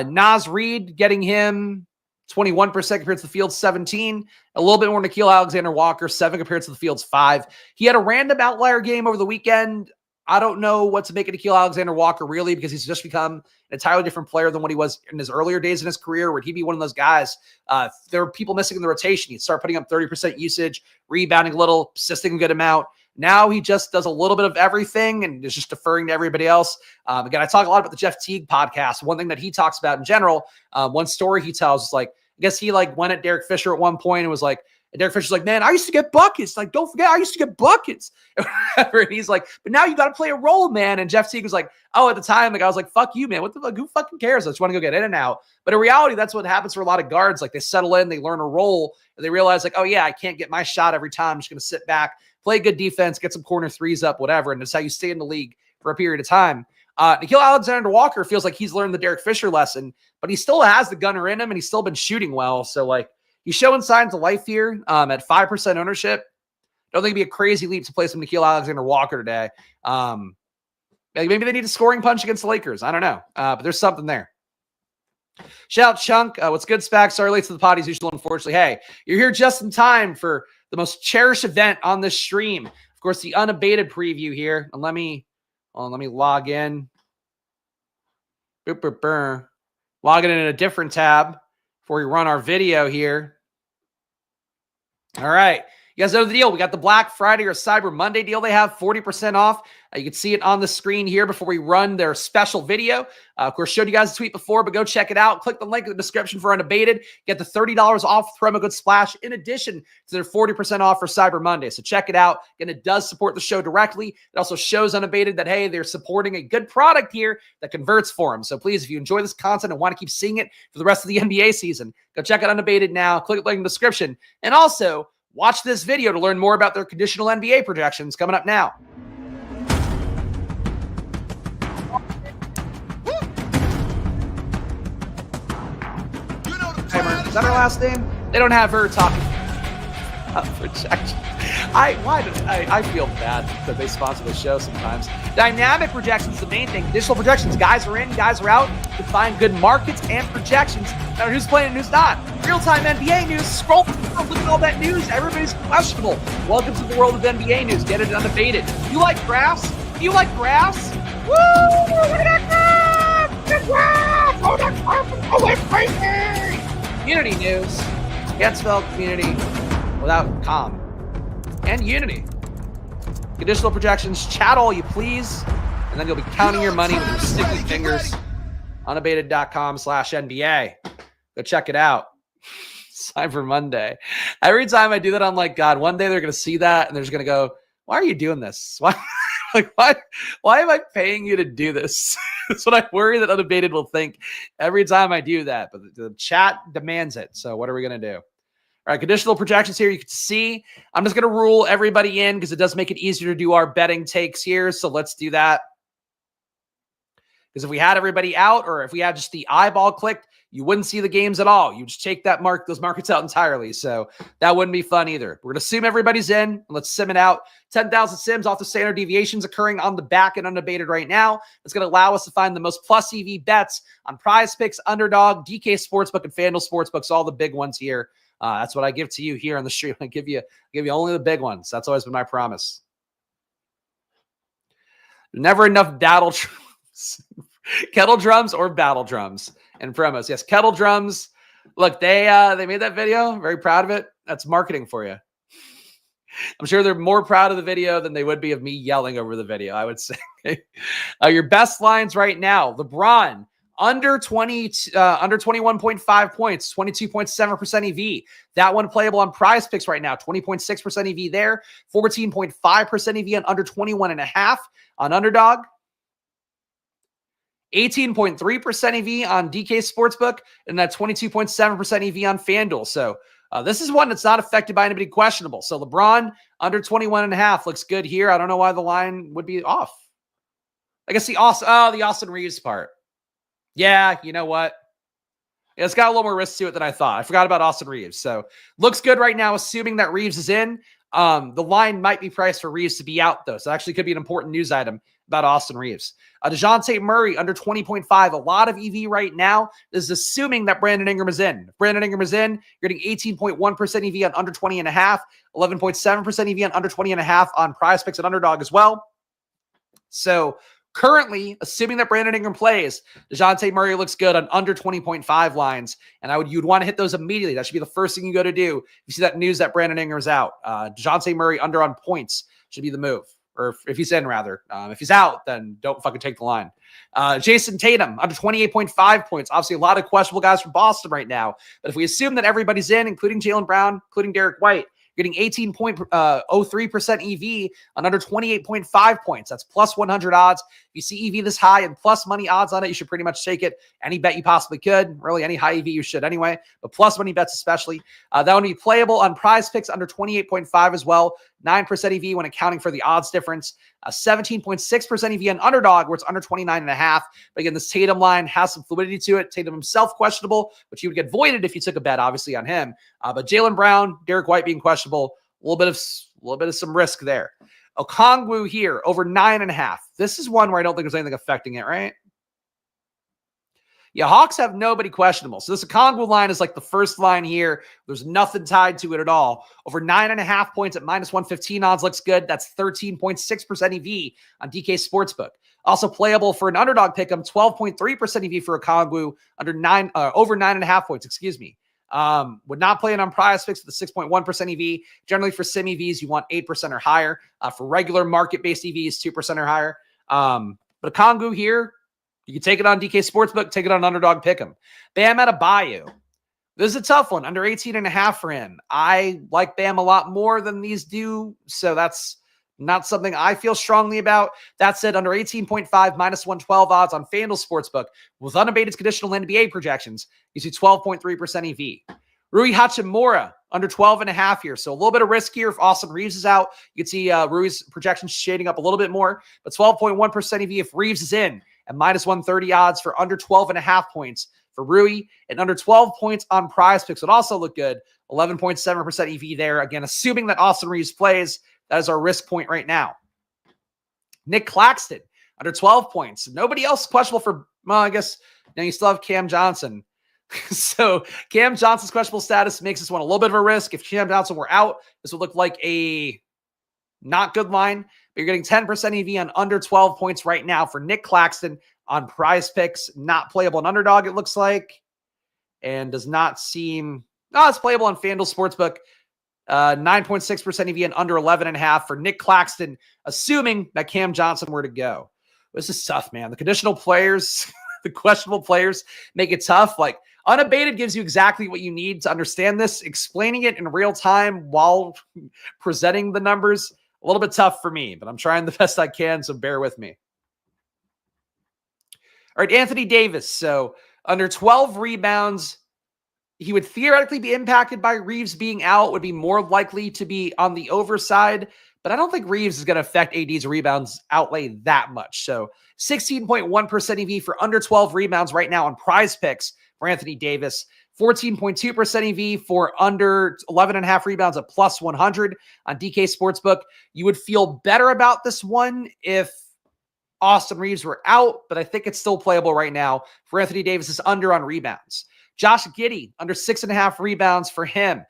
Naz Reid getting him 21% compared to the field's 17. A little bit more Nickeil Alexander-Walker, 7 compared to the field's 5. He had a random outlier game over the weekend. I don't know what to make of Nickeil Alexander-Walker really, because he's just become an entirely different player than what he was in his earlier days in his career, where he'd be one of those guys. There were people missing in the rotation. He'd start putting up 30% usage, rebounding a little, assisting a good amount. Now he just does a little bit of everything and is just deferring to everybody else. Again, I talk a lot about the Jeff Teague podcast. One thing that he talks about in general, one story he tells is like, I guess he went at Derek Fisher at one point and was like, and Derek Fisher's like, man, I used to get buckets. Like, don't forget, I used to get buckets. And he's like, but now you got to play a role, man. And Jeff Teague was like, oh, at the time, I was like, fuck you, man. What the fuck? Who fucking cares? I just want to go get in and out. But in reality, that's what happens for a lot of guards. Like, they settle in, they learn a role, and they realize like, oh yeah, I can't get my shot every time. I'm just going to sit back, play good defense, get some corner threes up, whatever. And that's how you stay in the league for a period of time. Nickeil Alexander-Walker feels like he's learned the Derek Fisher lesson, but he still has the gunner in him and he's still been shooting well. So He's showing signs of life here at 5% ownership. Don't think it'd be a crazy leap to play some Nickeil Alexander-Walker today. Maybe they need a scoring punch against the Lakers. I don't know. But there's something there. Shout out Chunk. What's good, Spags? Sorry late to the pod as usual, unfortunately. Hey, you're here just in time for the most cherished event on this stream. Of course, the unabated preview here. And let me log in. Log in a different tab before we run our video here. All right. You guys know the deal. We got the Black Friday or Cyber Monday deal they have, 40% off. You can see it on the screen here before we run their special video. Of course, showed you guys the tweet before, but go check it out. Click the link in the description for Unabated. Get the $30 off promo code SPLASH in addition to their 40% off for Cyber Monday. So check it out. And it does support the show directly. It also shows Unabated that, hey, they're supporting a good product here that converts for them. So please, if you enjoy this content and want to keep seeing it for the rest of the NBA season, go check out Unabated now. Click the link in the description. And also, watch this video to learn more about their conditional NBA projections coming up now. Is that her last name? They don't have her talking about projection. I feel bad that they sponsor the show sometimes. Dynamic projections is the main thing. Additional projections. Guys are in, guys are out. To find good markets and projections. Now, who's playing and who's not? Real-time NBA news. Scroll through, look at all that news. Everybody's questionable. Welcome to the world of NBA news. Get it unabated. You like graphs? Do you like graphs? Woo! Look at that graph! The graph! Oh, that graph! Oh, that's crazy! Community news. Can't spell community without com. And Unity. Conditional projections. Chat all you please. And then you'll be counting your money with your sticky fingers. Unabated.com/NBA. Go check it out. Cyber Monday. Every time I do that, I'm like, God, one day they're going to see that and they're just going to go, why are you doing this? Why am I paying you to do this? That's what I worry that Unabated will think every time I do that. But the chat demands it. So what are we going to do? All right, conditional projections here. You can see I'm just going to rule everybody in because it does make it easier to do our betting takes here. So let's do that. Because if we had everybody out or if we had just the eyeball clicked, you wouldn't see the games at all. You just take those markets out entirely. So that wouldn't be fun either. We're going to assume everybody's in. And let's sim it out. 10,000 sims off the standard deviations occurring on the back and Unabated right now. It's going to allow us to find the most plus EV bets on PrizePicks, Underdog, DK Sportsbook, and FanDuel Sportsbooks, all the big ones here. That's what I give to you here on the stream. I give you only the big ones. That's always been my promise. Never enough daddle drums. Kettle drums or battle drums and promos. Yes, kettle drums. Look, they made that video. Very proud of it. That's marketing for you. I'm sure they're more proud of the video than they would be of me yelling over the video, I would say. Your best lines right now. LeBron, under 21.5 points, 22.7% EV. That one playable on PrizePicks right now. 20.6% EV there. 14.5% EV on under 21.5 on Underdog. 18.3% EV on DK Sportsbook, and that 22.7% EV on FanDuel. So this is one that's not affected by anybody questionable. So LeBron under 21.5 looks good here. I don't know why the line would be off. I guess the Austin Reeves part. Yeah, you know what? It's got a little more risk to it than I thought. I forgot about Austin Reeves. So looks good right now, assuming that Reeves is in. The line might be priced for Reeves to be out, though. So actually could be an important news item about Austin Reeves. DeJounte Murray under 20.5. A lot of EV right now. This is assuming that Brandon Ingram is in. If Brandon Ingram is in, you're getting 18.1% EV on under 20.5, 11.7% EV on under 20.5 on PrizePicks and Underdog as well. So currently, assuming that Brandon Ingram plays, DeJounte Murray looks good on under 20.5 lines. And you'd want to hit those immediately. That should be the first thing you go to do. If you see that news that Brandon Ingram's out. DeJounte Murray under on points should be the move. Or if he's in, rather. If he's out, then don't fucking take the line. Jason Tatum, under 28.5 points. Obviously, a lot of questionable guys from Boston right now. But if we assume that everybody's in, including Jaylen Brown, including Derek White, getting 18.03% EV on under 28.5 points. That's plus 100 odds. If you see EV this high and plus money odds on it, you should pretty much take it. Any bet you possibly could. Really, any high EV you should anyway. But plus money bets especially. That would be playable on PrizePicks under 28.5 as well. 9% EV when accounting for the odds difference. 17.6% EV on Underdog, where it's under 29.5. But again, this Tatum line has some fluidity to it. Tatum himself questionable, which you would get voided if you took a bet, obviously, on him. But Jaylen Brown, Derek White being questionable, a little bit of some risk there. Okongwu here, over 9.5. This is one where I don't think there's anything affecting it, right? Yeah, Hawks have nobody questionable. So this Okongwu line is like the first line here. There's nothing tied to it at all. Over 9.5 points at -115 odds looks good. That's 13.6% EV on DK Sportsbook. Also playable for an underdog pick'em, 12.3% EV for Okongwu over 9.5 points, excuse me. Would not play it on PrizePicks with a 6.1% EV. Generally for sim EVs, you want 8% or higher. For regular market-based EVs, 2% or higher. But Okongwu here, you can take it on DK Sportsbook, take it on Underdog Pick'em. Bam Adebayo. This is a tough one, under 18.5 for him. I like Bam a lot more than these do, so that's not something I feel strongly about. That said, under 18.5, -112 odds on FanDuel Sportsbook with unabated conditional NBA projections, you see 12.3% EV. Rui Hachimura, under 12.5 here. So a little bit of risk here if Austin Reeves is out. You can see Rui's projections shading up a little bit more, but 12.1% EV if Reeves is in, and -130 odds for under 12.5 points for Rui, and under 12 points on PrizePicks would also look good. 11.7% EV there. Again, assuming that Austin Reeves plays, that is our risk point right now. Nick Claxton, under 12 points. Nobody else questionable for, well, I guess now you still have Cam Johnson. So Cam Johnson's questionable status makes this one a little bit of a risk. If Cam Johnson were out, this would look like a not good line, but you're getting 10% EV on under 12 points right now for Nick Claxton on PrizePicks. Not playable on Underdog, it looks like, and does not seem, no, it's playable on FanDuel Sportsbook. 9.6% EV and under 11.5 for Nick Claxton, assuming that Cam Johnson were to go. This is tough, man. The conditional players, the questionable players make it tough. Like, Unabated gives you exactly what you need to understand this. Explaining it in real time while presenting the numbers, a little bit tough for me, but I'm trying the best I can, so bear with me. All right, Anthony Davis. So under 12 rebounds, he would theoretically be impacted by Reeves being out, would be more likely to be on the overside, but I don't think Reeves is going to affect AD's rebounds outlay that much. So 16.1% EV for under 12 rebounds right now on PrizePicks for Anthony Davis. 14.2% EV for under 11.5 rebounds at +100 on DK Sportsbook. You would feel better about this one if Austin Reeves were out, but I think it's still playable right now for Anthony Davis's under on rebounds. Josh Giddey, under 6.5 rebounds for him.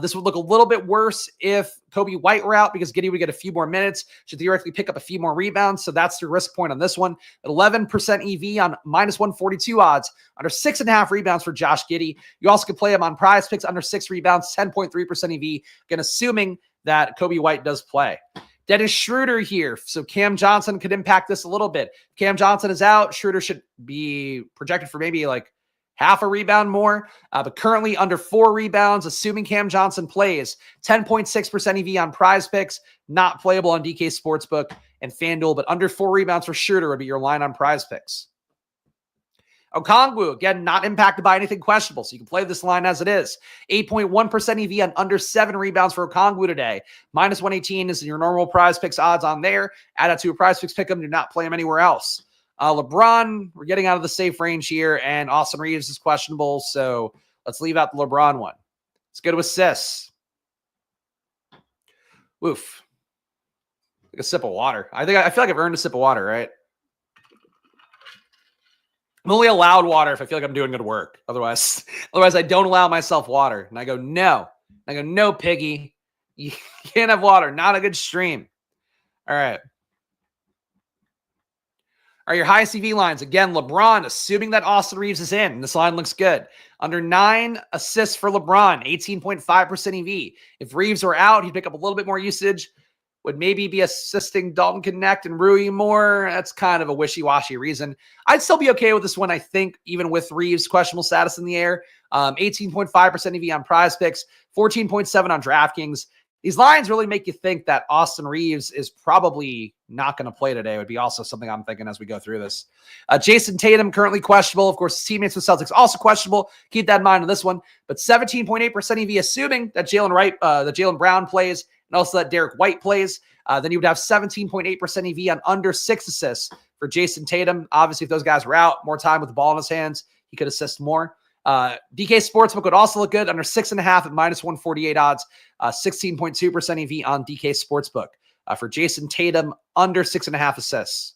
This would look a little bit worse if Kobe White were out because Giddey would get a few more minutes, should theoretically pick up a few more rebounds. So that's your risk point on this one. 11% EV on -142 odds, under 6.5 rebounds for Josh Giddey. You also could play him on PrizePicks under 6 rebounds, 10.3% EV. Again, assuming that Kobe White does play. Dennis Schroeder here. So Cam Johnson could impact this a little bit. Cam Johnson is out. Schroeder should be projected for maybe like half a rebound more, but currently under 4 rebounds, assuming Cam Johnson plays. 10.6% EV on PrizePicks, not playable on DK Sportsbook and FanDuel, but under 4 rebounds for Schroeder would be your line on PrizePicks. Okongwu, again, not impacted by anything questionable, so you can play this line as it is. 8.1% EV on under 7 rebounds for Okongwu today. -118 is your normal PrizePicks odds on there. Add that to a PrizePicks pick'em. Do not play him anywhere else. LeBron, we're getting out of the safe range here, and Austin Reeves is questionable, so let's leave out the LeBron one. Let's go to assists. Oof. Like a sip of water. I feel like I've earned a sip of water, right? I'm only allowed water if I feel like I'm doing good work. Otherwise I don't allow myself water. And I go, no. And I go, no, piggy. You can't have water. Not a good stream. All right. Are your high CV lines? Again, LeBron, assuming that Austin Reeves is in. This line looks good. Under 9 assists for LeBron, 18.5% EV. If Reeves were out, he'd pick up a little bit more usage. Would maybe be assisting Dalton Connect and Rui more. That's kind of a wishy-washy reason. I'd still be okay with this one, I think, even with Reeves' questionable status in the air. 18.5% EV on PrizePicks, 14.7 on DraftKings. These lines really make you think that Austin Reeves is probably not going to play today. It would be also something I'm thinking as we go through this. Jason Tatum, currently questionable. Of course, his teammates with Celtics also questionable. Keep that in mind on this one. But 17.8% EV, assuming that Jaylen Brown plays and also that Derek White plays. Then you would have 17.8% EV on under 6 assists for Jason Tatum. Obviously, if those guys were out, more time with the ball in his hands, he could assist more. DK Sportsbook would also look good under 6.5 at minus 148 odds, 16.2% EV on DK Sportsbook. For Jason Tatum, under 6.5 assists.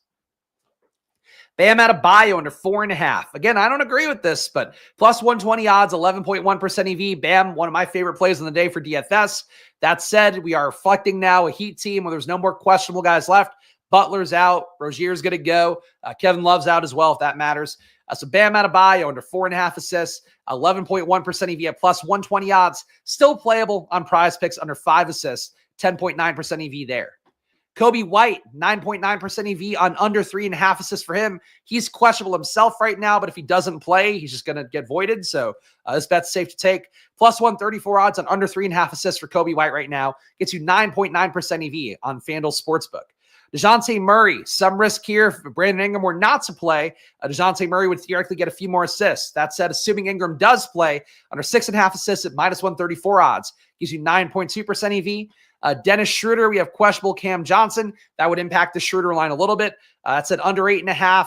Bam Adebayo under 4.5. Again, I don't agree with this, but plus 120 odds, 11.1% EV. Bam, one of my favorite plays on the day for DFS. That said, we are reflecting now a Heat team where there's no more questionable guys left. Butler's out. Rozier's going to go. Kevin Love's out as well, if that matters. So Bam Adebayo under 4.5 assists, 11.1% EV at plus 120 odds. Still playable on PrizePicks under 5 assists, 10.9% EV there. Kobe White, 9.9% EV on under 3.5 assists for him. He's questionable himself right now, but if he doesn't play, he's just going to get voided. So this bet's safe to take. Plus 134 odds on under 3.5 assists for Kobe White right now. Gets you 9.9% EV on FanDuel Sportsbook. DeJounte Murray, some risk here. If Brandon Ingram were not to play, DeJounte Murray would theoretically get a few more assists. That said, assuming Ingram does play, under 6.5 assists at minus 134 odds, gives you 9.2% EV. Dennis Schroeder, we have questionable Cam Johnson. That would impact the Schroeder line a little bit. That's at under 8.5. I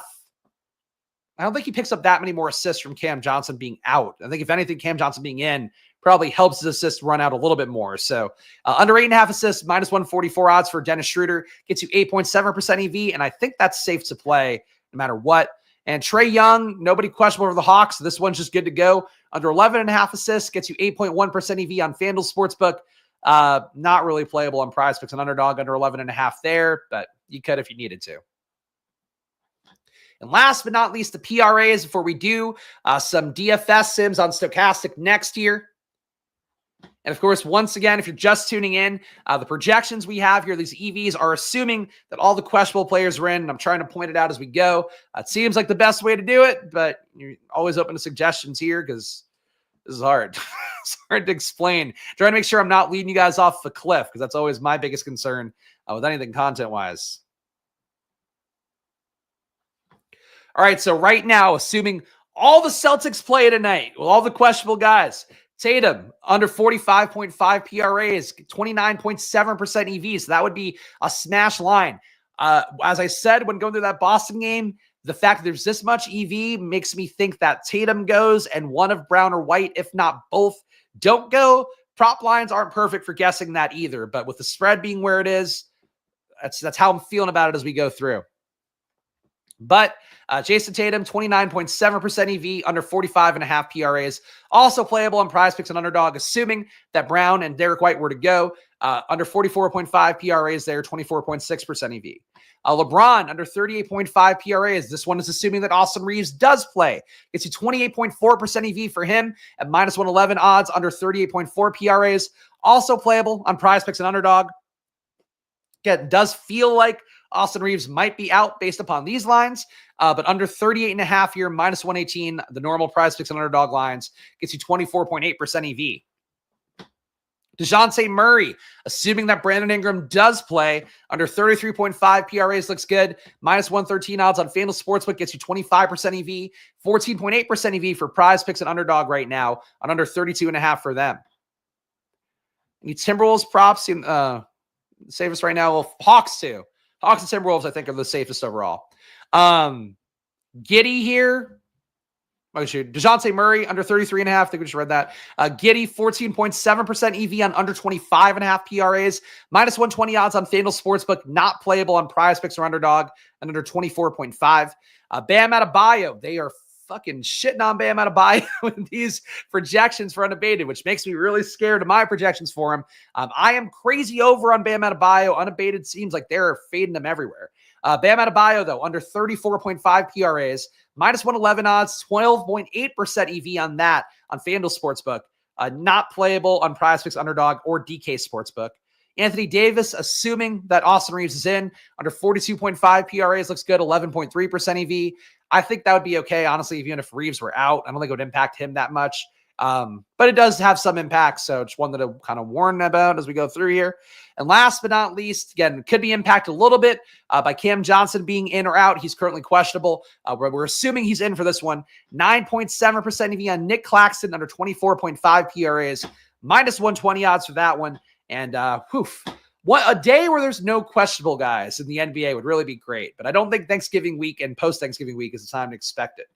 don't think he picks up that many more assists from Cam Johnson being out. I think if anything, Cam Johnson being in probably helps his assists run out a little bit more. So under 8.5 assists, minus 144 odds for Dennis Schroeder gets you 8.7% EV. And I think that's safe to play no matter what. And Trae Young, nobody questionable over the Hawks. So this one's just good to go. Under 11.5 assists gets you 8.1% EV on FanDuel Sportsbook. Not really playable on PrizePicks and Underdog under 11.5 there, but you could if you needed to. And last but not least, the PRAs before we do some DFS sims on Stokastic next year. And of course, once again, if you're just tuning in, the projections we have here, these EVs are assuming that all the questionable players are in. And I'm trying to point it out as we go. It seems like the best way to do it, but you're always open to suggestions here because this is hard. It's hard to explain. Trying to make sure I'm not leading you guys off the cliff because that's always my biggest concern with anything content-wise. All right, so right now, assuming all the Celtics play tonight, with all the questionable guys, Tatum, under 45.5 PRAs, 29.7% EV, so that would be a smash line. As I said, when going through that Boston game, the fact that there's this much EV makes me think that Tatum goes and one of Brown or White, if not both, don't go. Prop lines aren't perfect for guessing that either, but with the spread being where it is, that's how I'm feeling about it as we go through. But Jason Tatum, 29.7% EV, under 45.5 PRAs. Also playable on PrizePicks and Underdog, assuming that Brown and Derek White were to go. Under 44.5 PRAs there, 24.6% EV. LeBron, under 38.5 PRAs. This one is assuming that Austin Reeves does play. Gets you 28.4% EV for him at minus 111 odds, under 38.4 PRAs. Also playable on PrizePicks and Underdog. Again, does feel like Austin Reeves might be out based upon these lines, but under 38.5 here, minus 118, the normal PrizePicks and Underdog lines gets you 24.8% EV. DeJounte Murray, assuming that Brandon Ingram does play, under 33.5 PRAs looks good. Minus 113 odds on FanDuel Sportsbook gets you 25% EV, 14.8% EV for PrizePicks and Underdog right now on under 32.5 for them. Any Timberwolves props in safest right now? Well, Hawks too. Hawks and Timberwolves, I think, are the safest overall. Giddey here. Oh, shoot. DeJounte Murray, under 33.5. I think we just read that. Giddey, 14.7% EV on under 25.5 PRAs. Minus 120 odds on FanDuel Sportsbook. Not playable on PrizePicks or Underdog. And under 24.5. Bam Adebayo. They are fucking shitting on Bam Adebayo with these projections for Unabated, which makes me really scared of my projections for him. I am crazy over on Bam Adebayo. Unabated seems like they're fading them everywhere. Bam Adebayo, though, under 34.5 PRAs, minus 111 odds, 12.8% EV on that on FanDuel Sportsbook. Not playable on PrizePicks Underdog or DK Sportsbook. Anthony Davis, assuming that Austin Reeves is in, under 42.5 PRAs, looks good, 11.3% EV. I think that would be okay, honestly, even if Reeves were out. I don't think it would impact him that much. But it does have some impact, so just one that I'm kind of warn about as we go through here. And last but not least, again, could be impacted a little bit by Cam Johnson being in or out. He's currently questionable. We're assuming he's in for this one. 9.7% EV on Nick Claxton, under 24.5 PRAs. Minus 120 odds for that one. And what a day where there's no questionable guys in the NBA would really be great. But I don't think Thanksgiving week and post-Thanksgiving week is the time to expect it.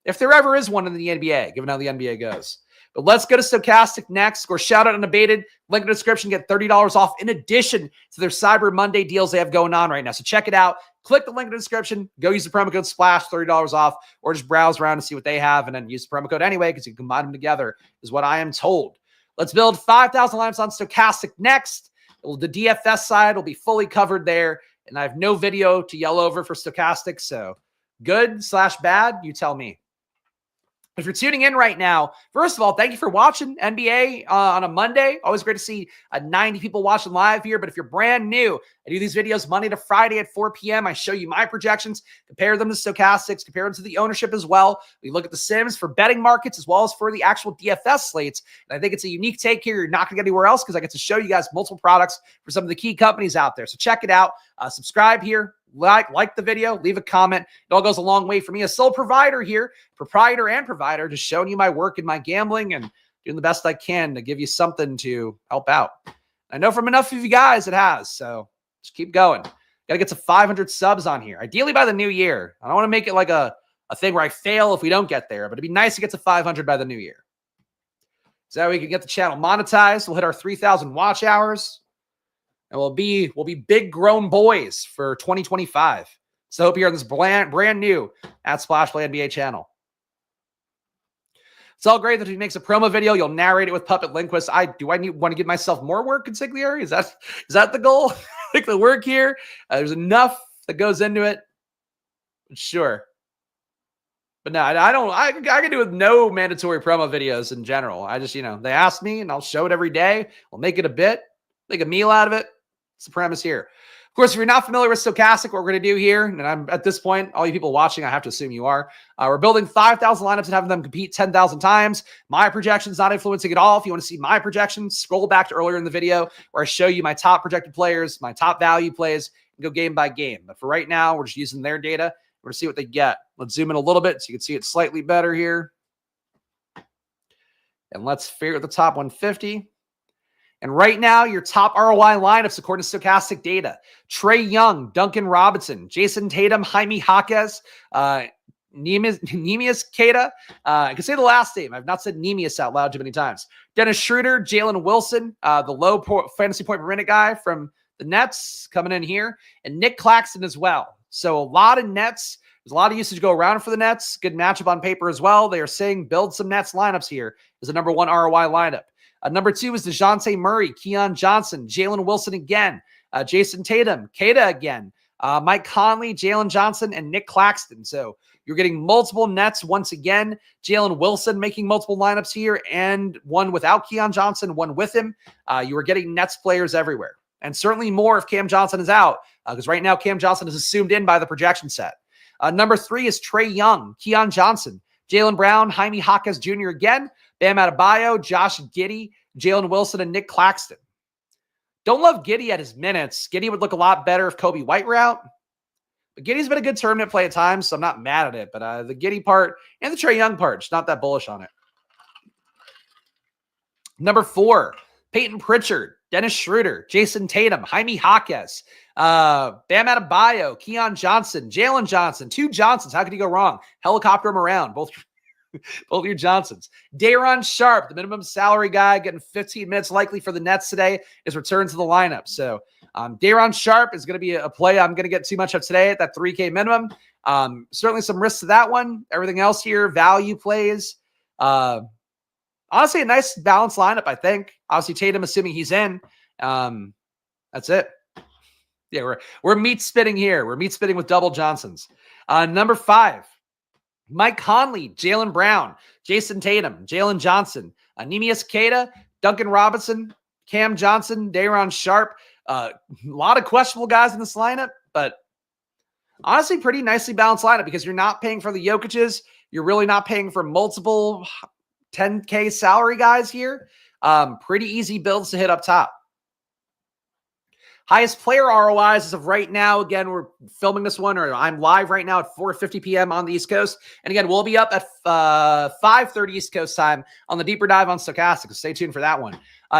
if there ever is one in the NBA, given how the NBA goes. But let's go to Stokastic next. Or shout out Unabated. Link in the description. Get $30 off in addition to their Cyber Monday deals they have going on right now. So check it out. Click the link in the description. Go use the promo code SPLASH, $30 off, or just browse around and see what they have, and then use the promo code anyway because you can combine them together, is what I am told. Let's build 5,000 lineups on Stokastic next. The DFS side will be fully covered there, and I have no video to yell over for Stokastic, so good/bad, you tell me. If you're tuning in right now, first of all, thank you for watching NBA on a Monday. Always great to see 90 people watching live here. But if you're brand new, I do these videos Monday to Friday at 4 p.m. I show you my projections, compare them to Stokastics, compare them to the ownership as well. We look at the sims for betting markets as well as for the actual DFS slates. And I think it's a unique take here. You're not going to get anywhere else because I get to show you guys multiple products for some of the key companies out there. So check it out. Subscribe here. Like the video, leave a comment. It all goes a long way for me, a sole provider here, proprietor and provider, just showing you my work and my gambling and doing the best I can to give you something to help out. I know from enough of you guys it has, so just keep going. Got to get to 500 subs on here, ideally by the new year. I don't want to make it like a thing where I fail if we don't get there, but it'd be nice to get to 500 by the new year. So we can get the channel monetized. We'll hit our 3,000 watch hours. And we'll be big grown boys for 2025. So hope you're on this brand new at Splash Play NBA channel. It's all great that he makes a promo video. You'll narrate it with Puppet Linquist. Want to give myself more work, consigliere? Is that the goal? Like the work here? There's enough that goes into it. Sure. But no, I can do with no mandatory promo videos in general. I just, they ask me and I'll show it every day. We'll make it a bit, make a meal out of it. It's the premise here. Of course, if you're not familiar with Stokastic, what we're going to do here, and I'm at this point, all you people watching, I have to assume you are, we're building 5,000 lineups and having them compete 10,000 times. My projections not influencing at all. If you want to see my projections, scroll back to earlier in the video where I show you my top projected players, my top value plays, and go game by game. But for right now, we're just using their data. We're going to see what they get. Let's zoom in a little bit so you can see it slightly better here. And let's figure out the top 150. And right now, your top ROI lineups, according to Stokastic data: Trae Young, Duncan Robinson, Jason Tatum, Jaime Jaquez, Neemias Queta. I can say the last name. I've not said Neemias out loud too many times. Dennis Schroeder, Jalen Wilson, the low fantasy point per minute guy from the Nets coming in here, and Nick Claxton as well. So a lot of Nets. There's a lot of usage to go around for the Nets. Good matchup on paper as well. They are saying build some Nets lineups here as a number one ROI lineup. Number 2 is DeJounte Murray, Keon Johnson, Jalen Wilson again, Jason Tatum, Queta again, Mike Conley, Jalen Johnson, and Nick Claxton. So you're getting multiple Nets once again. Jalen Wilson making multiple lineups here, and one without Keon Johnson, one with him. You are getting Nets players everywhere. And certainly more if Cam Johnson is out, because right now Cam Johnson is assumed in by the projection set. Number 3 is Trae Young, Keon Johnson, Jaylen Brown, Jaime Jaquez Jr. again, Bam Adebayo, Josh Giddey, Jalen Wilson, and Nick Claxton. Don't love Giddey at his minutes. Giddey would look a lot better if Kobe White were out. But Giddey's been a good tournament play at times, so I'm not mad at it. But the Giddey part and the Trae Young part, just not that bullish on it. Number 4, Peyton Pritchard, Dennis Schroeder, Jason Tatum, Jaime Jaquez, Bam Adebayo, Keon Johnson, Jalen Johnson, 2 Johnsons. How could you go wrong? Helicopter them around. Both your Johnsons. Day'Ron Sharpe, the minimum salary guy, getting 15 minutes likely for the Nets today, is returned to the lineup. So Day'Ron Sharpe is going to be a play I'm going to get too much of today at that 3K minimum. Certainly some risks to that one. Everything else here, value plays. Honestly, a nice balanced lineup, I think. Obviously, Tatum, assuming he's in. That's it. Yeah, we're meat spitting here. We're meat spitting with double Johnsons. Number 5. Mike Conley, Jaylen Brown, Jason Tatum, Jalen Johnson, Neemias Queta, Duncan Robinson, Cam Johnson, Day'Ron Sharpe. A lot of questionable guys in this lineup, but honestly, pretty nicely balanced lineup because you're not paying for the Jokic's. You're really not paying for multiple 10K salary guys here. Pretty easy builds to hit up top. Highest player ROIs as of right now. Again, we're filming this one, or I'm live right now at 4:50 p.m. on the East Coast. And again, we'll be up at 5:30 East Coast time on the deeper dive on Stokastic. So stay tuned for that one.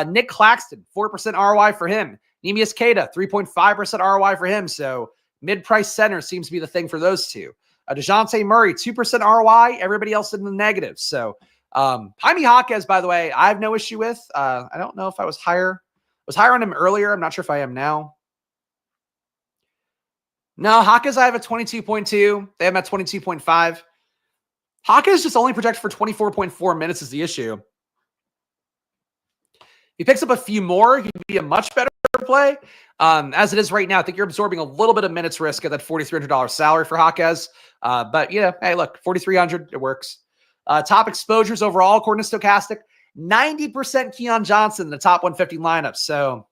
Nick Claxton, 4% ROI for him. Neemias Queta, 3.5% ROI for him. So mid-price center seems to be the thing for those two. DeJounte Murray, 2% ROI. Everybody else in the negative. So Jaime Jaquez, by the way, I have no issue with. I don't know if I was higher. Was higher on him earlier. I'm not sure if I am now. No, Jaquez I have at 22.2. They have him at 22.5. Jaquez just only projected for 24.4 minutes is the issue. If he picks up a few more, he'd be a much better play. As it is right now, I think you're absorbing a little bit of minutes risk at that $4,300 salary for Jaquez. But yeah, hey, look, 4,300, it works. Top exposures overall, according to Stokastic, 90% Keon Johnson in the top 150 lineups. So,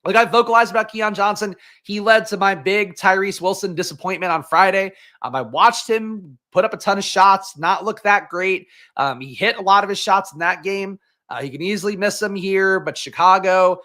like I vocalized about Keon Johnson, he led to my big Tyrese Wilson disappointment on Friday. I watched him put up a ton of shots, not look that great. He hit a lot of his shots in that game. He can easily miss them here, but Chicago,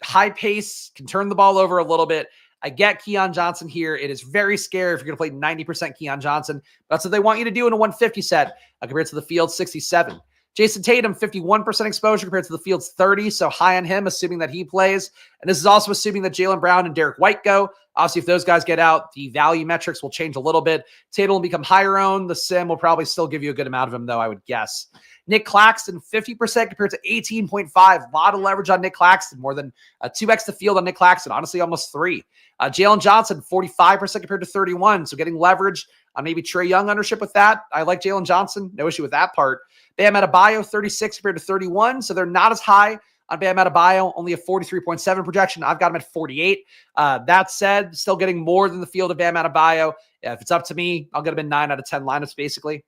high pace, can turn the ball over a little bit. I get Keon Johnson here. It is very scary if you're going to play 90% Keon Johnson. That's what they want you to do in a 150 set compared to the field's 67. Jason Tatum, 51% exposure compared to the field's 30, so high on him, assuming that he plays. And this is also assuming that Jaylen Brown and Derek White go. Obviously, if those guys get out, the value metrics will change a little bit. Tatum will become higher owned. The sim will probably still give you a good amount of him, though, I would guess. Nick Claxton, 50% compared to 18.5. A lot of leverage on Nick Claxton, more than 2x the field on Nick Claxton, honestly, almost 3. Jalen Johnson, 45% compared to 31, so getting leverage on maybe Trae Young ownership with that. I like Jalen Johnson, no issue with that part. Bam Adebayo, 36 compared to 31, so they're not as high on Bam Adebayo, only a 43.7 projection. I've got him at 48. That said, still getting more than the field of Bam Adebayo. If it's up to me, I'll get him in 9 out of 10 lineups, basically.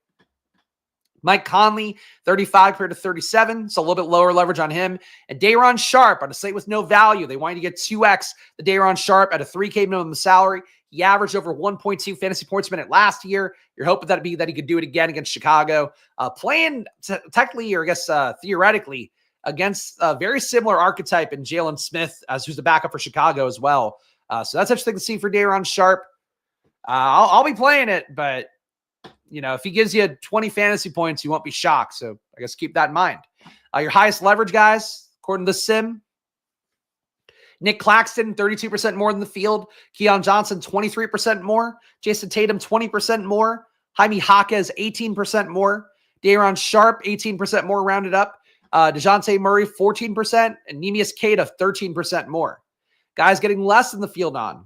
Mike Conley, 35 compared to 37, so a little bit lower leverage on him. And Day'Ron Sharpe on a slate with no value. They want you to get 2x the Day'Ron Sharpe at a 3K minimum salary. He averaged over 1.2 fantasy points per minute last year. You're hoping that he could do it again against Chicago. Playing technically, or I guess theoretically, against a very similar archetype in Jalen Smith, as who's the backup for Chicago as well. So that's interesting to see for Day'Ron Sharpe. I'll be playing it, but you know, if he gives you 20 fantasy points, you won't be shocked. So I guess keep that in mind. Your highest leverage guys, according to the sim, Nick Claxton, 32% more than the field. Keon Johnson, 23% more. Jason Tatum, 20% more. Jaime Jaquez, 18% more. Day'Ron Sharpe, 18% more rounded up. DeJounte Murray, 14%. And Neemias Queta, 13% more. Guys getting less than the field on.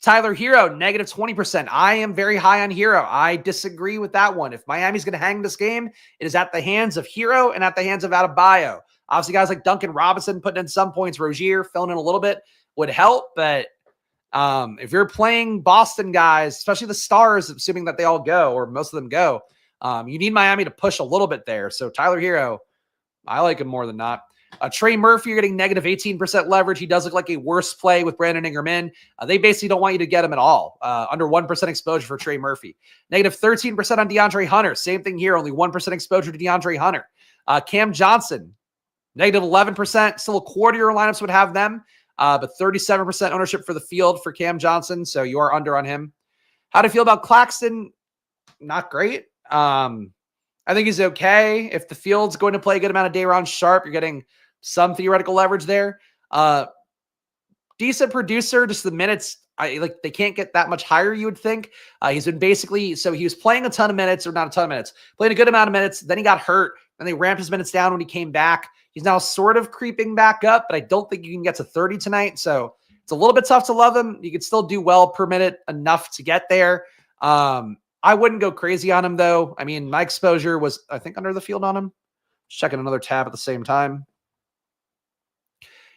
Tyler Hero, negative 20%. I am very high on Hero. I disagree with that one. If Miami's going to hang this game, it is at the hands of Hero and at the hands of Adebayo. Obviously, guys like Duncan Robinson putting in some points, Rozier filling in a little bit would help. But if you're playing Boston guys, especially the stars, assuming that they all go or most of them go, you need Miami to push a little bit there. So Tyler Hero, I like him more than not. Trey Murphy, you're getting negative 18% leverage. He does look like a worse play with Brandon Ingram in. They basically don't want you to get him at all. Under 1% exposure for Trey Murphy. Negative 13% on DeAndre Hunter. Same thing here, only 1% exposure to DeAndre Hunter. Cam Johnson, negative 11%. Still a quarter of your lineups would have them, but 37% ownership for the field for Cam Johnson, so you are under on him. How do you feel about Claxton? Not great. I think he's okay. If the field's going to play a good amount of Day'Ron Sharpe, you're getting some theoretical leverage there. Decent producer, just the minutes, they can't get that much higher, you would think. He's been basically, so he was playing a ton of minutes, or not a ton of minutes, playing a good amount of minutes, then he got hurt, and they ramped his minutes down when he came back. He's now sort of creeping back up, but I don't think you can get to 30 tonight, so it's a little bit tough to love him. You can still do well per minute enough to get there. I wouldn't go crazy on him, though. I mean, my exposure was, I think, under the field on him. Just checking another tab at the same time.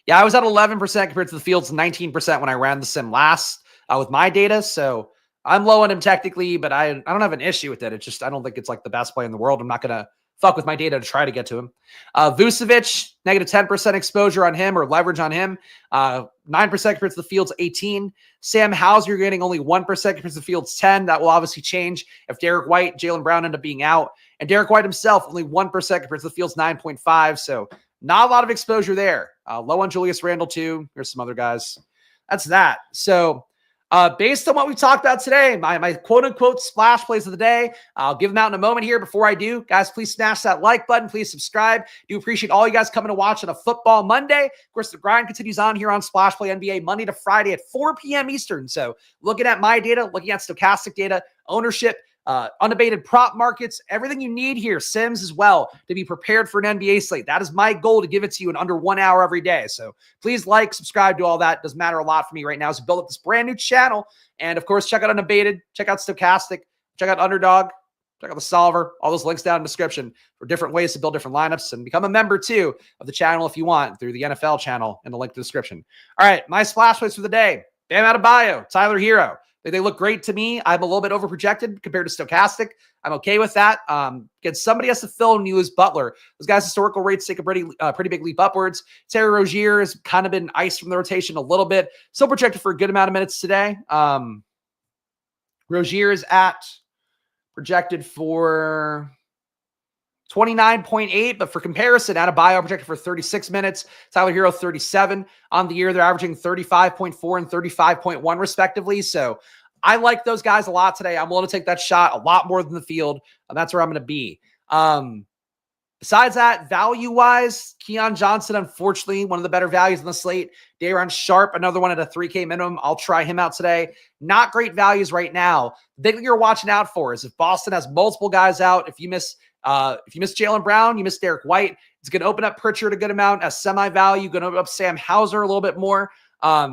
Yeah, I was at 11% compared to the field's 19% when I ran the sim last with my data. So I'm low on him technically, but I don't have an issue with it. It's just I don't think it's like the best play in the world. I'm not going to fuck with my data to try to get to him. Vucevic, negative 10% exposure on him or leverage on him. 9% compared to the field's 18. Sam Hauser, you're getting only 1% compared to the field's 10. That will obviously change if Derek White, Jaylen Brown end up being out. And Derek White himself, only 1% compared to the field's 9.5. So not a lot of exposure there. Low on Julius Randle too. Here's some other guys. That's that. So Based on what we talked about today, my quote-unquote splash plays of the day, I'll give them out in a moment here. Before I do, guys, please smash that like button. Please subscribe. Do appreciate all you guys coming to watch on a football Monday. Of course, the grind continues on here on Splash Play NBA Monday to Friday at 4 p.m. Eastern. So looking at my data, looking at Stokastic data, ownership, unabated prop markets, everything you need here, Sims as well, to be prepared for an NBA slate. That is my goal, to give it to you in under 1 hour every day. So please like, subscribe, do all that. Does matter a lot for me right now as we build up this brand new channel. And of course, check out Unabated, check out Stokastic, check out Underdog, check out the Solver. All those links down in the description for different ways to build different lineups, and become a member too of the channel if you want through the NFL channel in the link in the description. All right, my splash plays for the day. Bam Adebayo, Tyler Hero. They look great to me. I'm a little bit overprojected compared to Stokastic. I'm okay with that. Again, somebody has to fill when you lose Butler. Those guys' historical rates take a pretty big leap upwards. Terry Rozier has kind of been iced from the rotation a little bit. Still projected for a good amount of minutes today. Rozier is projected for 29.8, but for comparison, Adebayo projected for 36 minutes. Tyler Hero, 37 on the year. They're averaging 35.4 and 35.1 respectively. So I like those guys a lot today. I'm willing to take that shot a lot more than the field. And that's where I'm going to be. Besides that, value-wise, Keon Johnson, unfortunately, one of the better values on the slate. Day'Ron Sharpe, another one at a 3K minimum. I'll try him out today. Not great values right now. The big thing you're watching out for is if Boston has multiple guys out, if you miss Jaylen Brown, you miss Derek White, it's going to open up Pritchard a good amount as semi-value, going to open up Sam Hauser a little bit more.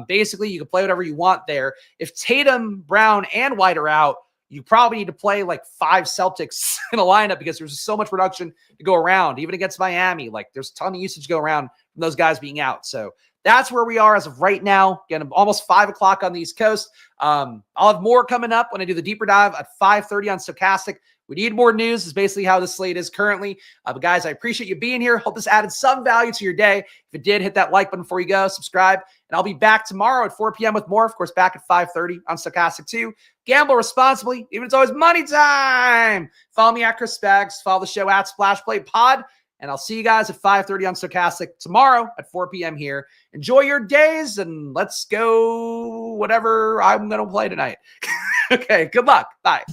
Basically, you can play whatever you want there. If Tatum, Brown, and White are out, you probably need to play like 5 Celtics in a lineup because there's so much production to go around. Even against Miami, like there's a ton of usage to go around from those guys being out. So that's where we are as of right now. Again, almost 5 o'clock on the East Coast. I'll have more coming up when I do the deeper dive at 5:30 on Stokastic. We need more news is basically how the slate is currently. But guys, I appreciate you being here. Hope this added some value to your day. If it did, hit that like button before you go, subscribe, and I'll be back tomorrow at 4 p.m. with more. Of course, back at 5:30 on Stokastic too. Gamble responsibly, even if it's always money time. Follow me at Chris Spags. Follow the show at Splash Play Pod. And I'll see you guys at 5:30 on Stokastic tomorrow at 4 p.m. here. Enjoy your days, and let's go whatever I'm going to play tonight. Okay, good luck. Bye.